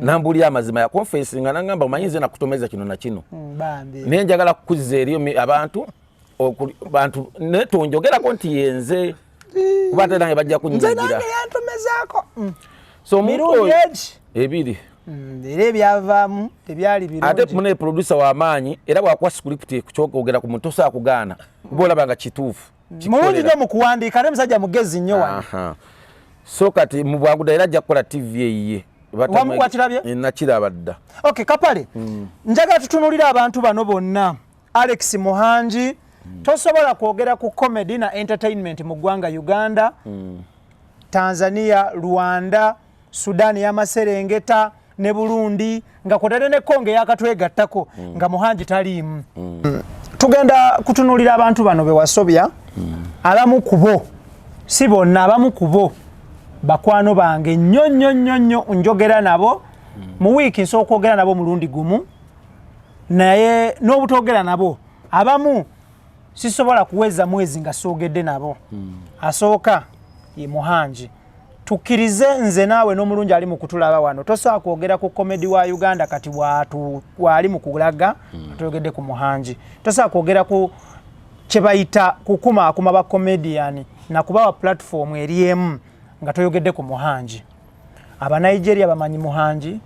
nambulira amazima ya confessinga nangamba omanyize nakutomeza kino na kino naye njagala kukuziza eri abantu netonjogerako nti yenze kuba ate nange bajja kunyigira so omuntu ebiri era ebyavaamu tebyali birungi ate mune producer w'amaanyi era bwakuwa script kukyogera ku muntu tosobola kugaana kuba olaba nga kituufu mulungi nnyo mu kuwandiika ate musajja mugezi nnyo wano so kati mu bwangu ddala ajja kukola TV eyiye wakirabye nakiraba dda okay Kapale njagala tutunulira abantu bano bonna Alex Muhangi tosobola kwogera ku comedy na entertainment mu ggwanga Uganda Tanzania Rwanda Sudani y'Amaserengeta ne Burundi nga kotete ne Konge yakatwegattako nga Muhangi taliimu tugenda kutunulira abantu bano bewasobya abamu kubo si bonna abamu kubo bakwano bange nnyo njogera nabo mu wiiki nsobola okwogera nabo mulundi gumu naye n'obutogera nabo abamu sisobola kuweza mwezi nga soogedde nabo asooka ye Muhangi tukkirize nze naawe n'omulungi ali mu kutulaba wano tosobola kwogera ku comedy wa Uganda kati wali mu kulaga tuyogedde ku Muhangi tosobola kwogera ku kye bayita kukumaakuma ba comedian na kubawa platform eri emu nga toyogedde ku Muhangi aba Nigeria bamanyi Muhangi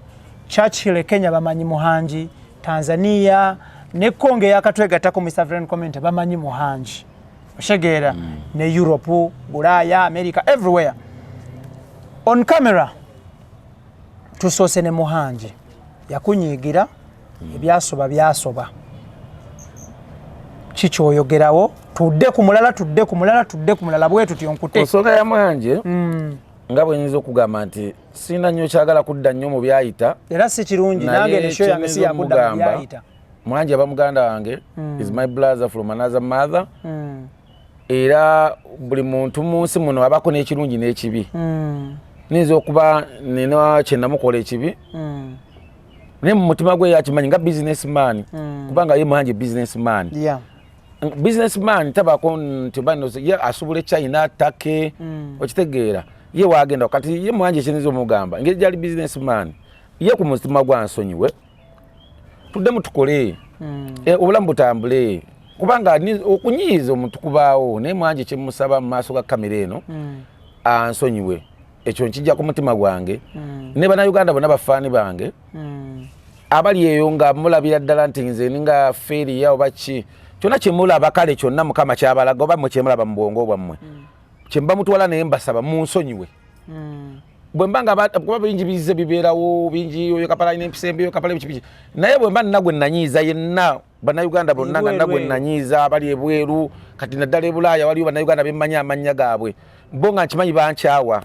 Churchill Kenya bamanyi Muhangi Tanzania ne Konge yakatwegattako Mr. Friend Comment bamanyi Muhangi oshegeera ne Europe Bulaya America everywhere on camera tusoose ne Muhangi yakunyiigira byasoba kikyoyogerawo tudde ku mulala bwe tutyo nkute ensonga ya Muhangi nga bwe nyinza okugamba nti sina nnyo kyagala kudda nnyo mu byayita era si kirungi nange ne show yange si yakudda mu byayita Muhangi aba muganda wange is my brother from another mother era buli muntu mu nsi muno abako n'ekirungi n'ekibi ninza okuba nina kye namukola ekibi naye mu mutima gwe yakimanyi nga businessman kubanga ye Muhangi businessman businessman tabako nti ye asubula China take okitegeera ye wagenda kati ye Muhangi ekiniza omugamba engeri gyali businessman ye ku mutima gwa nsonyiwe tuddemu tukole obulamu butambule kubanga okunyiiza omuntu kubaawo naye Muhangi kyemusaba mu maaso ga kamera eno ansonyiwe ekyo nkijja ku mutima gwange ne bannayuganda bonna bafaani bange abali eyo nga mulabira ddala nti nze ninga feeriya oba ki kyonna kyemulaba kale kyonna mukama kyabalaga oba mwe kyemulaba mu bwongo bwammwe kyemba mutwala naye mbasaba munsonyiwe bwe mbanga kuba bingi bize bibeerawo bingi oyo Kapale alina empisa embi oyo Kapale biki naye bwe mba nagwe nanyiiza yenna bannayuganda bonna nga nagwe nanyiiza abali ebweru kati naddala e Bulaaya waliyo bannayuganda bemmanyi amannya gaabwe bo nga nkimanyi bankyawa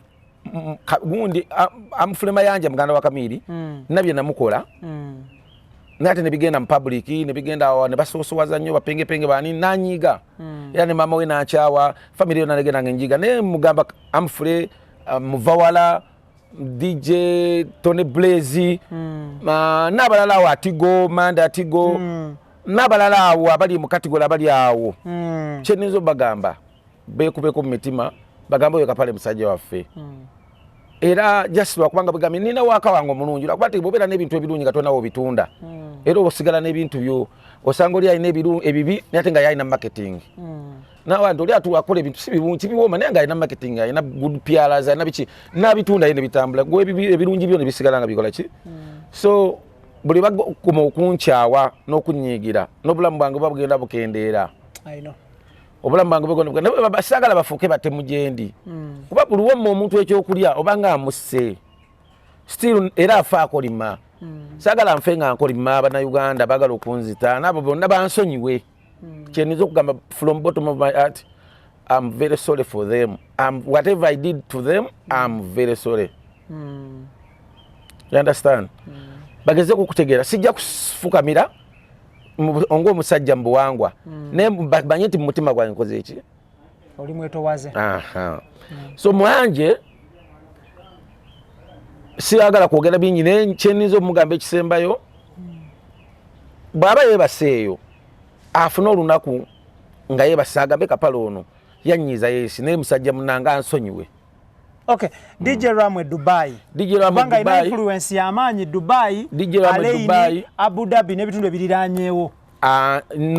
gundi amufulema yanja muganda wa Kamiri nabye namukola nate ne bigenda mu public ne bigenda ne basosowaza nnyo bapengepenge bani nanyiga era ne mama we nankyawa family yonna negenda ngenjiga ne mugamba amfule muvawala DJ Tony Blaze n'abalala awo Atigo Manda Atigo n'abalala awo abali mu kategori abali awo kyennizo bagamba beekubeko mu mitima bagamba oyo Kapale musajja waffe era just lwakubanga bwegamye nina waaka wange omulungi lwakuba nti bw'obeera n'ebintu ebirungi nga tonawo bitunda era osigala n'ebintu byo osanga oli alina ebibi naye ate nga yalina marketing nawe nti oli atuwakola ebintu si birungi kibiwooma naye nga alina marketing alina good PRs alina biki n'abitunda ye ne bitambula gwe ebirungi byo ne bisigala nga bikola ki so buli bakoma okunkyawa n'okunyiigira n'obulamu bwange buba bugenda bukendeera obulamu bwange bugenda basagala bafuuke batemu gyendi kuba buli womma omuntu ekyokulya obanga amusse still era afaako lima sagala nfe nga nkolima bannayuganda bagala okunzita nabo bonna bansonyiwe kyeniza okugamba from bottom of my heart I'm very sorry for them. Whatever I did to them, I'm very sorry. You understand? Bageze kukutegera sijja kufukamira ongo omusajja mbuwangwa ne banye nti mutima gwange nkoze eki oli mwetowaze so mwanje siyagala kwogera bingi ne kyenizo mugambe ekisembayo bwaba yebaseeyo afuna olunaku nga yebasagambe Kapale ono yanyiza yesi ne musajja munanga ansonyiwe. Okay, DJ Ramwe Dubai. DJ Ramwe Dubai. Ina influence ya amanyi Dubai. DJ Ramwe Dubai. Abu Dhabi ne bitundu ebiriranyewo.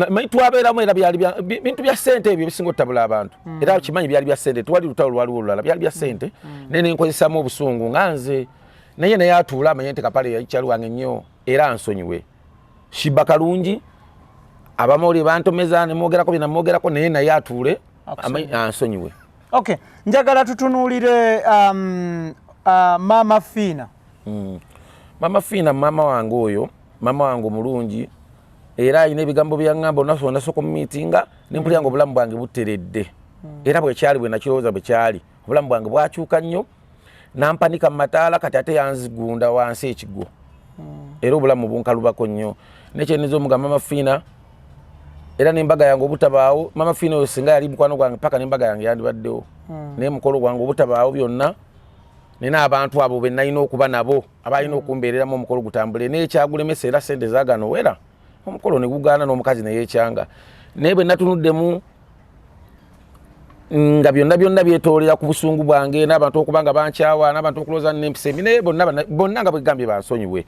Maitu abeera mu era byali bintu bya sente ebyo bisinga otabula abantu. Era kimanyi byali bya sente twali lutalo lwaliwo lulala byali bya sente. Nene nkozesamu obusungu nganze. Naye naye atuula amanye nti Kapale yakyali wange nnyo era ansonyiwe. Shiba kalungi abamoli bantomeza ne mwogerako bina mwogerako naye atuule ansonyiwe. Okay, njagala tutunulire Mama Fina. Mama Fina mama wange oyo, mama wange mulungi era alina ebigambo byangamba nasoko mu meetinga nempulira ngo obulamu bwange buteredde. Era bwe kyali bwe nakirowooza bwe kyali obulamu bwange bwakyuka nnyo nampanika mu mataala kati ate yanzigunda wansi ekigo. Era obulamu bunkalubako nnyo nekyeniza omugamba Mama Fina era n'embaga yange obutabaawo Mama Fina oyo singa yali mukwano gwange paka n'embaga yange yandibaddewo naye mukolo gwange obutabaawo byonna nina abantu abo be nalina okuba nabo abalina okumbeereramu omukolo gutambule n'ekyagulemesa era sente zaagano wera omukolo ne gugaana n'omukazi ne yeekyanga naye bwe natunuddemu nga byonna byetoolera ku busungu bwange n'abantu okuba nga bankyawa n'abantu okulooza n'empisa embi naye bonna nga bwegambye bansonyiwe.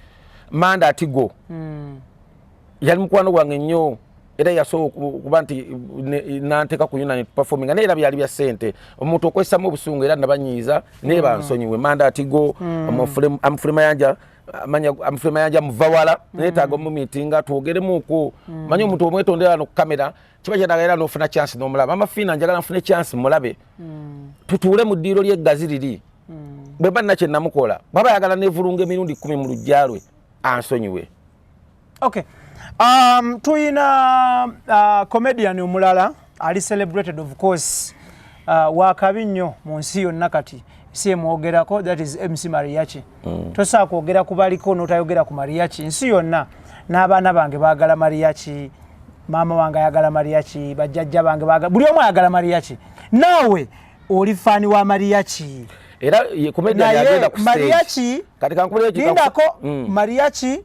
Manda Atigo yali mukwano gwange nnyo era yaso kuba nti nanteka ku Union performing naye era byali bya sente omuntu okwesamu obusungu era nabanyiiza naye bansonyiwe. Manda Atigo amufulema yanja muvawala neetaaga mu meetinga twogeremuuko manyi omuntu omwetondera no ku kamera kiba kyetaaga n'ofuna chance n'omulaba. Mama Fina njagala nfune chance mulabe tutuule mu ddiiro ly'eggazi liri bwe mba nakye namukola baba yagala neevulunga emirundi 10 mu lujjalwe ansonyiwe. Okay. Tuyina comedian omulala ali celebrated of course wakabi nnyo mu nsi yonna kati si emwogerako that is MC Mariachi. Tosaa kwogera ku baliko n'otayogera ku Mariachi nsi yonna n'abaana bange baagala Mariachi maama wange ayagala Mariachi bajjajja bange baagala buli omu ayagala Mariachi naawe oli faani wa Mariachi era ye comedian yagenda ku stage Mariachi kati kankubulira lindako Mariachi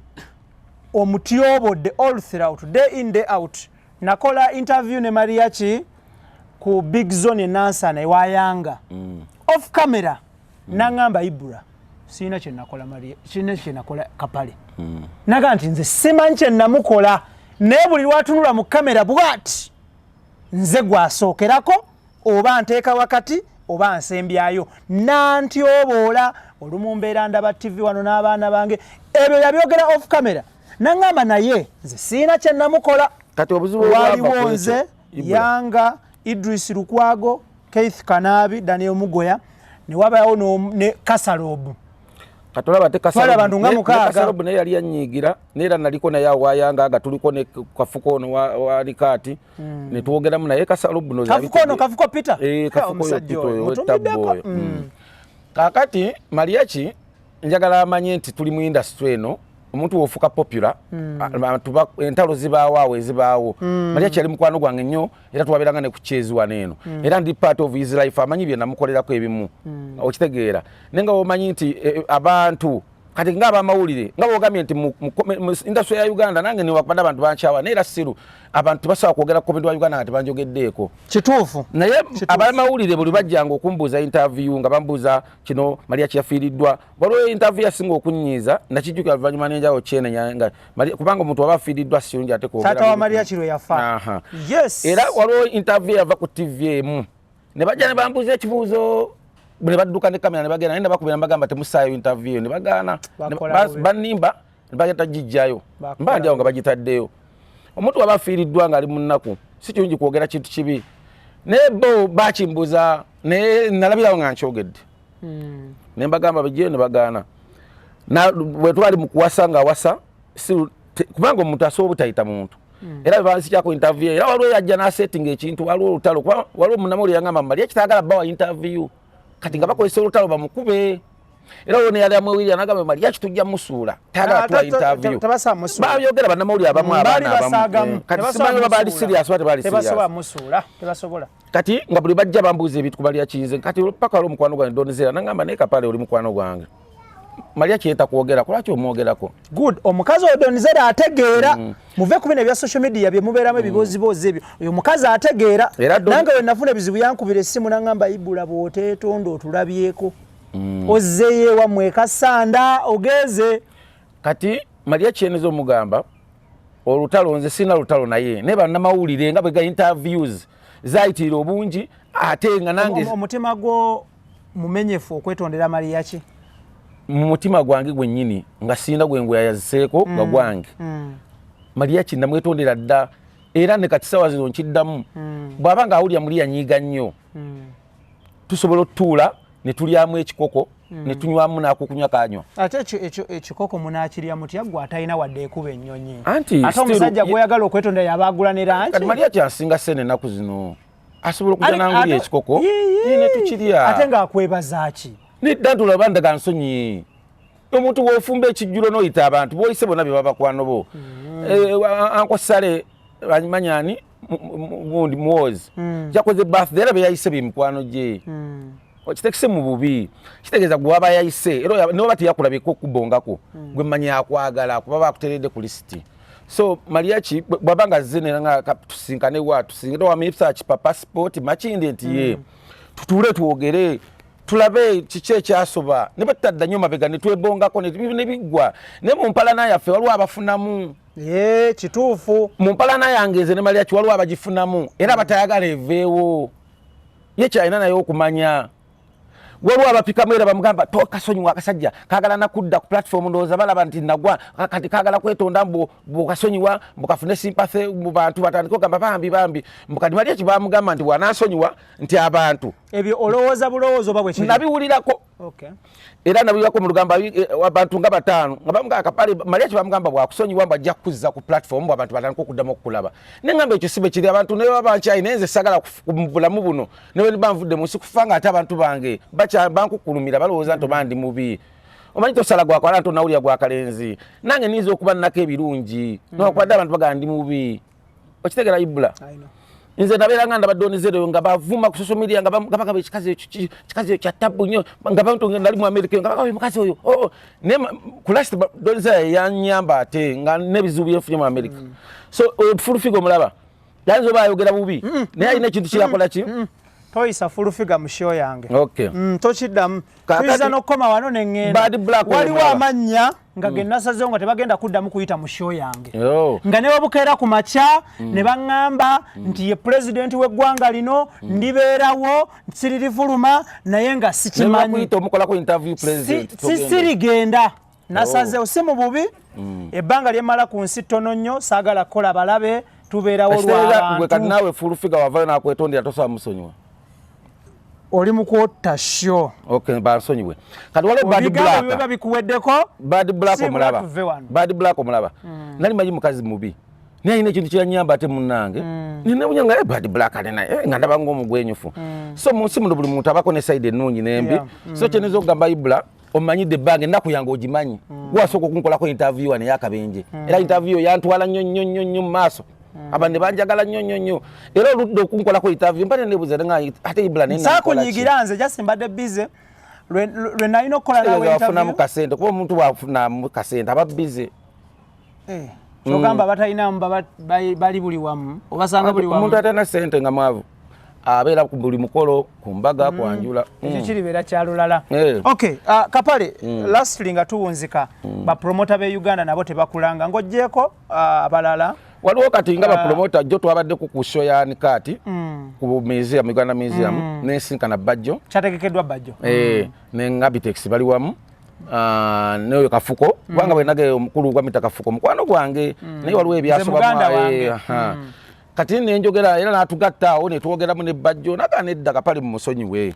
omutyobodde all throughout day in day out. Nakola interview ne Mariachi ku Big Zone Nansana ewayanga off camera nangamba Ibura sina kye nakola Maria sina kye nakola Kapale naga nti nze simanyi kye namukola naye buli lwatunula mu kamera bwati nze gwasookerako oba nteeka wakati oba nsembyayo nantyoboola olumu mbeera ndaba TV wano n'abaana bange ebyo yabyogera off camera nangamba naye nze siina kye namukola kati obuzibu waliwo nze Yanga Idris Lukwago Keith Kanabi Daniel Mugoya ne wabayo ne Kasalobu katolaba te Kasalobu ne yali yanyigira nera naliko na ya wayanga aga tuliko ne kafuko no wa likati ne tuogeramu naye Kasalobu no kafuko Peter kafuko yo Peter kakati Mariachi njagala amanye nti tuli mu industry eno omuntu wofuka popular tuba entalo zibaawo ezibaawo Mariachi ali mukwano gwange nnyo era twabiranga ne kuchezwa neno era ndi part of his life amanyi bye namukolerako ebimu okitegeera nenga omanyi nti abantu kati ngaba amawulire ngaba ogamye nti mu industry ya Uganda nange ni wakubanda abantu banchawa nera siru abantu basawa kwogera ku bintu wa Uganda ngati banjogeddeeko kituufu naye abamawulire buli bajjanga okumbuza interview nga bambuza kino Mariachi yafiiriddwa waliwo interview yasinga okunyiiza nakijjuka avanyuma nenjawo kyene nyanga kubanga omuntu aba afiiriddwa sirungi ate kwogera tata wa Mariachi lwe yafa yes era waliwo interview yava ku TV emu ne bajja ne bambuza ekibuuzo bwe badduka ne kamera ne bagenda nenda bakubira mbagamba temusaayo interview ne bagana banimba ne bagenda jijjayo mbandi awo nga bagitaddeyo omuntu waba afiiriddwa nga ali mu nnaku si kirungi kwogera kintu kibi naye bo bakimbuza ne nalabirawo nga nkyogedde ne mbagamba bajjeyo ne bagaana bwe twali mu kuwasa nga awasa kubanga omuntu asobola obutayita muntu era bansikyako interview era waliwo yajja n'asettinga ekintu waliwo olutalo waliwo munamuli yangamba mali ekitagala bawa interview kati nga bakozesa olutalo bamukube era wone yali amwewirira nagamba mali yakitujja musuula tagala tuwa interview babyogera bannamawulire abamu abaana kati simanyi babaali serious oba tebaali tebasobola kati nga buli bajja bambuuza ebintu ku Mariachi kati paka waliwo mukwano gwange Donizera nagamba naye Kapale oli mukwano gwange Mariachi yeta kwogera kulaki omwogerako good omukazi oyo Donizera ategeera muve ku bino ebya social media bye mubeeramu ebibozibozi ebyo oyo mukazi ategeera nange we nafuna ebizibu yankubira essimu nangamba Ibula bw'oteetonda otulabyeko ozzeeyo ewammwe Kasanda ogeze kati Mariachi yeneza omugamba olutalo nze sina lutalo naye ne bannamawulire nga bwe ga interviews zayitira obungi ate nga nange omutima gwo mumenyefu okwetondera Mariachi mu mutima gwange gwennyini nga sina gwe yaziseeko nga gwange Mariachi namwetondera dda era ne kati sawa zino nkiddamu bw'abanga awulira muli yanyiiga nnyo tusobola otutuula ne tulyamu ekikoko ne tunywamu n'akukunywa kanywa ate ekikoko munaakirya mutya gwe atalina wadde ekuba ennyonyi ate omusajja gweyagala okwetondera yabaagula ne lanki kati Mariachi asinga ssene ennaku zino asobola okujja n'angulya ekikoko ne tukirya ate ng'akwebaza ki nedda ntulaba ndaga nsonyi omuntu w'ofumba ekijjulo n'oyita abantu b'oyise bonna bye babakwano bo ankosale bamanyani gundi muwozi yakoze birthday era beyayise bimukwano gye kitekise mu bubi kitegeeza gwe waba yayise era ne baba teyakulabeko kubongako gwe mmanyi akwagala kuba bakuteredde ku lisiti so Mariachi bwabanga zene nga tusinkane wa tusingira wa mipsa pa passport makinde nti ye tutuule tuogere tulabe kiki ekyasoba ne batadda nnyo mabega ne twebongako ne bigwa ne mu mpalana yaffe waliwo abafunamu kituufu mu mpalana yange nze ne Mariachi waliwo abagifunamu era batayagala eveewo ye kyalina naye okumanya waliwo abapikamu era bamugamba tokasonyiwa akasajja kaagala nakudda ku platform ndowooza balaba nti nagwa kati kaagala kwetonda bwokasonyiwa mbukafune sympathy mu bantu batandika ogamba bambi mbukati Mariachi bamugamba nti bw'anaasonyiwa nti abantu ebyo olowooza bulowooza oba bwe kiri nabiwulirako era nabiwulirako mu lugamba abantu nga bataano nga bamugamba Kapale Mariachi bamugamba bwakusonyiwa mbwajja kukuzza ku platform abantu batandika okuddamu okukulaba neŋŋamba ekyo sibe kiri abantu ne baba bankyayi naye nze sagala mu bulamu buno ne bwe banvudde mu nsi kufa nga ate abantu bange bankukulumira balowooza nti oba ndi mubi omanyi tosala gwakwala nti onawulira gwakalenzi nange niyinza okuba nnako ebirungi nokwadde abantu bagamba ndi mubi okitegera Ibula nze nabeera nga ndabadde Donizera nga bavuma ku social media nga bagamba ekikazi ekyo kya tabu nnyo nga bantu nali mu America nga bagamba mukazi oyo ne ku last Donizera yanyamba ate nga n'ebizibu byenfunye mu America so fulufiga omulaba yayinza oba ayogera bubi naye alina ekintu kyakola ki toyisa fulufiga mu show yange okay tokiddamu tuyinza n'okukoma wano neŋŋenda Bad Black waliwo amannya nga gennasazeewo nga tebagenda kuddamu kuyita mu show yange nga ne babukeera ku makya ne baŋŋamba nti ye pulezidenti w'eggwanga lino ndibeerawo siririfuluma naye nga sikimanyi sirigenda nasazeewo si mu bubi ebbanga lyemmala ku nsi ttono nnyo saagala kukola balabe tubeerawo lw'abantu kati naawe fulufiga wavayo nakwetondera tosobola musonyiwa oli mu kwota sho bansonyiwe kati waliwo bad black omulaba nali manyi mukazi mubi naye alina ekintu kyeyanyamba ate munnange ninawunyanga bad black alina nga ndaba ng'omugwenyufu so munsi muno buli muntu abako ne side ennungi n'embi so kyeneza okugamba ibula omanyidde ebbange ennaku yange ogimanyi gwasooka okunkolako interview wano ey'akabenje era interview yantwala nnyo mu maaso abantu banjagala nnyo era oludde okunkolako interview mpa nebuuza nga ate ibula saakunyigira nze just mbadde bize lwe nalina okukola nawe wafunamu kasente kuba omuntu wafunamu kasente aba bize kyogamba batalinamu bali buli wamu obasanga buli wamu omuntu atalina sente nga mwavu abeera ku buli mukolo ku mbaga kwanjula ekyo kiribeera kyalulala okay Kapale lastly nga tuwunzika bapromota b'e Uganda nabo tebakulanga ng'oggyeko abalala waliwo kati nga bapromota jjo twabaddeku ku show ya Nikati ku museum Uganda Museum n'ensinkana Bajjo kyategekeddwa Bajjo ne Ngabitex bali wamu n'oyo Kafuko kubanga bwe nage omukulu gwa mita Kafuko mukwano gwange naye waliwo ebyasoba kati nenjogera era natugattaawo netwogeramu ne Bajjo naga nedda Kapale mu musonyiwe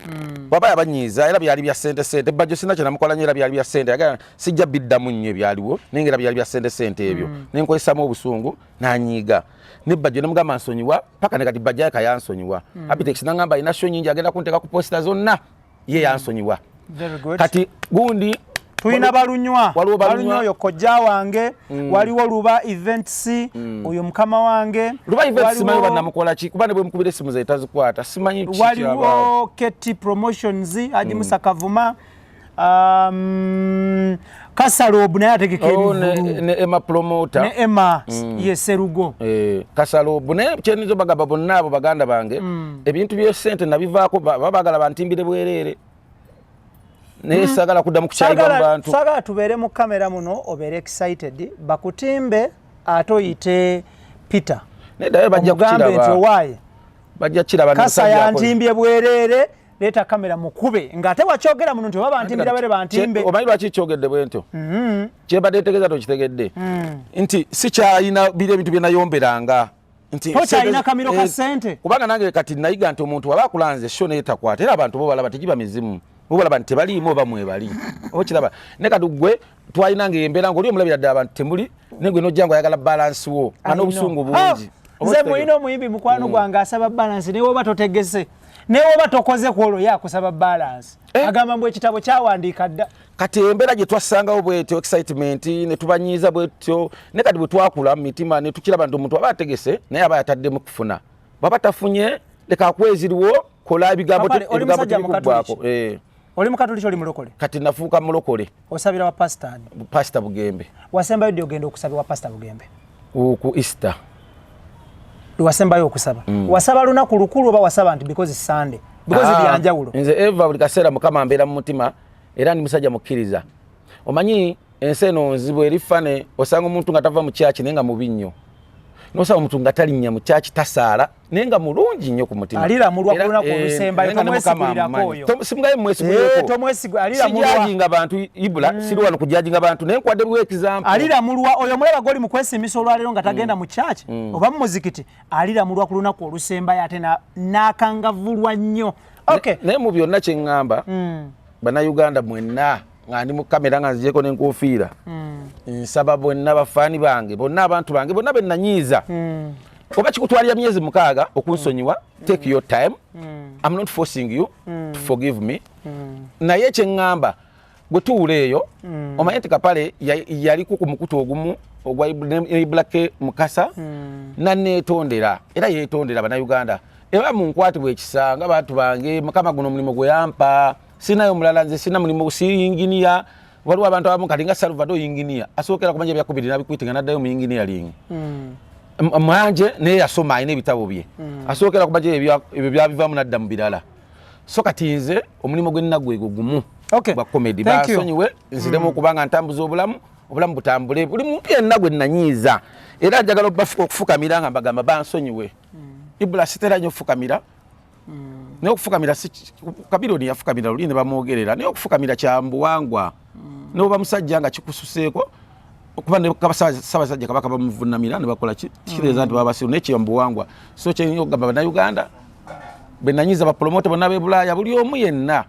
baba yabanyiiza era byali bya sente Bajjo sina kyenamukola nnyo era byali bya sente yaga sijja biddamu nnyo ebyaliwo naye era byali bya sente ebyo nenkolesamu obusungu nanyiiga ne Bajjo ne mugamba nsonyiwa paka ne kati Bajjo yaka yansonyiwa Abitex nangamba alina show nyingi agenda kunteeka ku posta zonna ye yansonyiwa kati gundi tulina balunywa oyo kojja wange waliwo luba events oyo mukama wange luba events simanyi bannamukola ki kuba ne bwe mukubira essimu ze tazikwata simanyi ki waliwo Keti Promotions Haji Musa Kavuma Kasalobu naye ategekera ne Emma promoter ne Emma Serugo Kasalobu ne kyenizo bagamba bonna abo baganda bange ebintu bye sente nabivaako babagala bantimbire bwerere nesagala kuddamu kukyaliga mu bantu sagala tubeere mu kamera muno obeere excited bakutimbe atoyite Peter nedayo bajja kukiraba bajja kiraba kasa yantimbye bwerere leta kamera mukube ngate wakyogera muno nti baba ntimbira bere bantimbe omanyi lwaki kyogedde bwento kyebadde tegeeza tokitegedde nti si kyalina biri ebintu bye nayomberanga nti kyalina kamiro ka sente kubanga nange kati nayiga nti omuntu waba akulanze sho neetakwata era abantu bo balaba tegiba mizimu obalaba nti tebaliimu oba mwebali okiraba ne kati gwe twalinanga embeera ng'oli omulabira ddala abantu temuli ne gwe nojja ayagala balansi wo nga n'obusungu bungi nze mulina omuyimbi mukwano gwange asaba balansi naye oba totegese naye oba tokoze ku olwo ye akusaba balansi agamba mbu ekitabo kyawandiika dda kati embeera gye twassangawo bwetyo excitement ne tubanyiiza bwetyo ne kati bwe twakula mu mitima ne tukiraba nti omuntu aba ategese naye aba yataddemu kufuna bwaba tafunye leka akweziriwo kola ebigambo tebikuggwako oli mukatoliki oli mulokole kati nafuuka mulokole osabira wa pastor Bugembe wasembayo ddi ogenda okusaba wa pastor Bugembe ku Easter wasembayo okusaba wasaba lunaku lukulu oba wasaba nti because Sunday because byanjawulo nze eva buli kaseera mukama mbeera mu mutima era ndi musajja mukkiriza omanyi ensi eno nzibu erifane osanga omuntu nga tava mu kyaki naye nga mubi nnyo nosaba omuntu nga talinnya mu kyaki tasaala naye nga mulungi nnyo ku mutima aliramulwa ku lunaku olusembayo tomwesigulirako oyo simugaye mwesigulireko sijaginga abantu ibula siri wano kujaginga abantu naye nkwadde bwa example aliramulwa oyo mulaba goli mu kwesimisa olwaleero nga tagenda mu kyaki oba mu muzikiti aliramulwa ku lunaku olusembayo ate n'akangavulwa nnyo naye mu byonna kye ŋŋamba bannayuganda mwenna nga ndi mu kamera nga nzijeko n'enkofiira nsaba bonna bafaani bange bonna abantu bange bonna bennanyiiza oba kikutwalira myezi 6 okunsonyiwa take your time I'm not forcing you to forgive me naye kye ŋŋamba gwe tuwula eyo omanye nti Kapale yaliku ku mukutu ogumu ogwa Ibrake Mukasa nanneetondera era yeetondera bannayuganda era munkwatibwa ekisa nga bantu bange mukama guno omulimu gwe yampa sinayo mulala nze sina mulimu siyinginiya waliwo abantu abamu kati nga Salvador yinginiya asookera kumanya ebyakubiri nabikwitinga naddayo mu yinginiyalingi mwanje naye yasoma alina ebitabo bye asookera kumanya ebyo byabivaamu nadda mu birala so kati nze omulimu gwe nnaggwe gwe gumu gwa komedi bansonyiwe nziremu okubanga ntambuza obulamu obulamu butambule buli muntu yenna gwe nanyiiza era njagala okufukamira nga mbagamba bansonyiwe Ibula sitera nnyo okufukamira naye okufukamira Kabironi yafukamira luli ne bamwogerera naye okufukamira kya mbuwangwa n'oba musajja nga kikususeeko okuba ne Ssaabasajja Kabaka bamuvuunamira ne bakola kitegeeza nti baba basiru naye kya mbuwangwa so kyenyo okugamba bannayuganda be nanyiiza bapromote bonna b'e Bulaaya buli omu yenna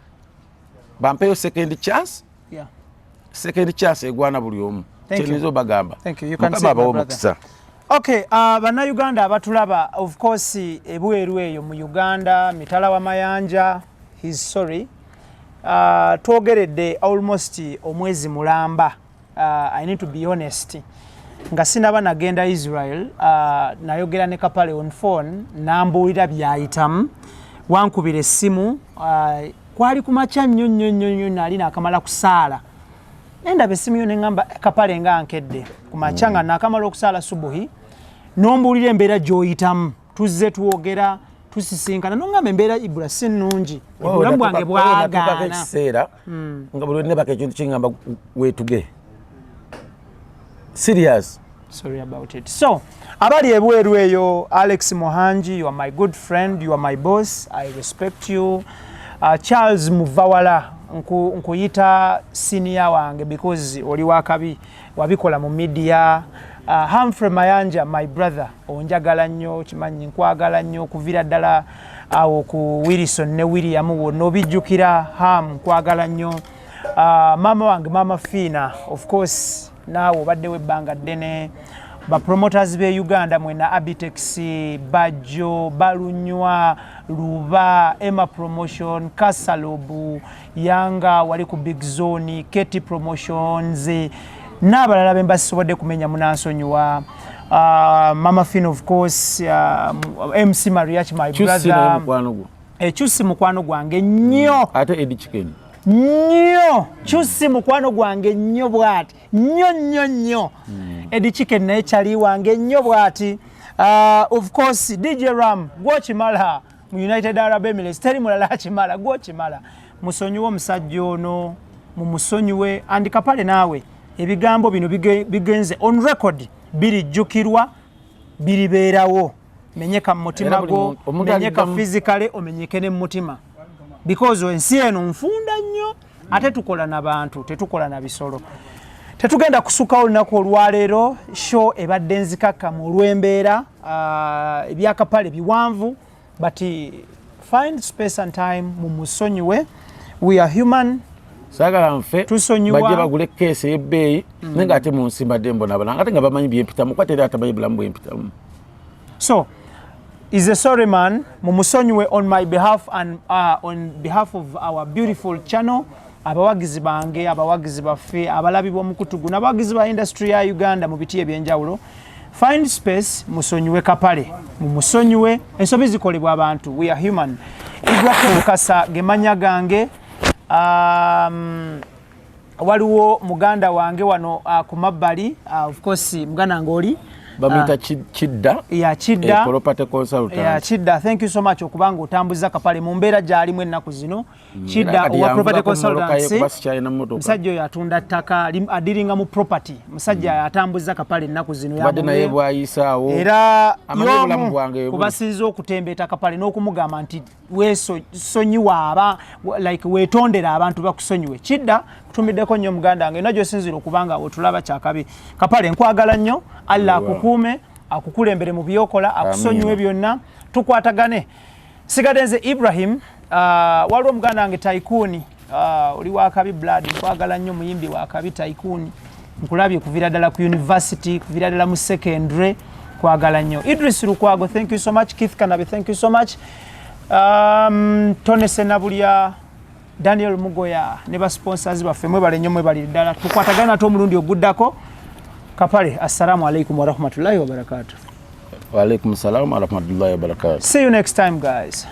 bampeyo second chance egwana buli omu kyenizo bagamba mukama. Okay, bannayuganda abatulaba of course ebweru eyo mu Uganda mitala wa mayanja he's sorry twogeredde almost omwezi mulamba I need to be honest nga sinaba nagenda Israel nayogera ne Kapale on phone nambuulira byayitamu wankubira essimu kwali kumakya nnyo nali nakamala kusaala nenda besimu ne ngamba Kapale nga ankedde kumakya nga nakamala okusaala subuhi nombuulira embeera gy'oyitamu tuzze tuwogera tusisinkana nongamba embeera Ibula si nnungi obulamu bwange bwagaana ekiseera nga buli nebaka ekintu kingamba weetuge serious. Sorry about it. So abali ebweru eyo Alex Mohanji, you are my good friend, you are my boss, I respect you. Charles Muvawala nkuyita senior wange because oli wakabi wabikola mu media. Humphrey Mayanja, my brother, onjagala nnyo kimanyi nkwagala nnyo kuvira ddala awo ku Wilson ne William wonna obijjukira nkwagala nnyo. Mama wange Mama Fina, of course naawe obaddewo ebbanga ddene. Bapromoters be Uganda mwena Abitex, Bajo, Balunywa, Luba, Emma Promotion, Kasalobu, Yanga wali ku Big Zone, Keti Promotions, n'abalala be mbasobodde kumenya munansonyiwa. Mama Fin of course, MC Mariachi my brother. Chusi mukwano gwange nnyo. Ate Eddie Chicken. Nnyo. Chusi mukwano gwange nnyo bwati. Nnyo. Eddie Chicken naye kyali wange nnyo bwati. Of course DJ Ram gwokimala mu United Arab Emirates teri mulala akimala gwokimala. Musonyiwe omusajja ono mumusonyiwe and Kapale naawe ebigambo bino bigenze on record birijjukirwa biribeerawo menyeka mu mutima gwo menyeka physically omenyeke ne mutima because ensi eno nfunda nnyo ate tukola n'abantu tetukola na bisolo. Tetugenda kusuka olunaku olwaleero show ebadde nzikaka mu lwembeera ebya Kapale biwanvu but find space and time mumusonyiwe. We are human. Sagala nfe bajje bagule case ebbeeyi nenga ate mu nsi mbadde mbona bana ate nga bamanyi byempitamu kwatera atamanyi bulamu bwempitamu. So is a sorry man mumusonyiwe on my behalf and on behalf of our beautiful channel. Abawagizi bange abawagizi baffe abalabi b'omukutugu n'abawagizi ba industry ya Uganda mu biti ebyenjawulo find space musonyiwe Kapale mumusonyiwe ensobi zikolebwa abantu. We are human. Ibrahim Kasa gemanya gange waliwo muganda wange wano ku mabbali of course muganda ngoli bamita Chidda Chidda property consultant Chidda thank you so much okubanga otambuza Kapale mu mbeera gyalimu ennaku zino. Chidda owa property consultant musajja oyo atunda ttaka adiringa mu property musajja atambuza Kapale ennaku zino badde naye bwayisaawo era y'omu kubasinza okutembeeta Kapale n'okumugamba nti weesonyiwa aba like weetondera abantu bakusonyiwe. Chidda kutumiddeko nnyo muganda wange eno gy'osinzira okubanga otulaba kyakabi. Kapale nkwagala nnyo Allah akukuume akukulembere mu byokola akusonyiwe byonna tukwatagane. Sigadenze Ibrahim waliwo muganda wange Taikuni oli wakabi blood nkwagala nnyo muyimbi wakabi Taikuni nkulabye kuvira ddala ku university kuvira ddala mu secondary kwagala nnyo. Idris Lukwago thank you so much. Keith Kanabe thank you so much. Tone Senabulya Daniel Mugoya ne ba sponsors baffe mwebale nnyo mwebali ddala tukwatagana ate omulundi oguddako. Kapale, assalamu alaikum wa rahmatullahi wa barakatuh. Wa alaikum salam wa rahmatullahi wa barakatuh. See you next time, guys.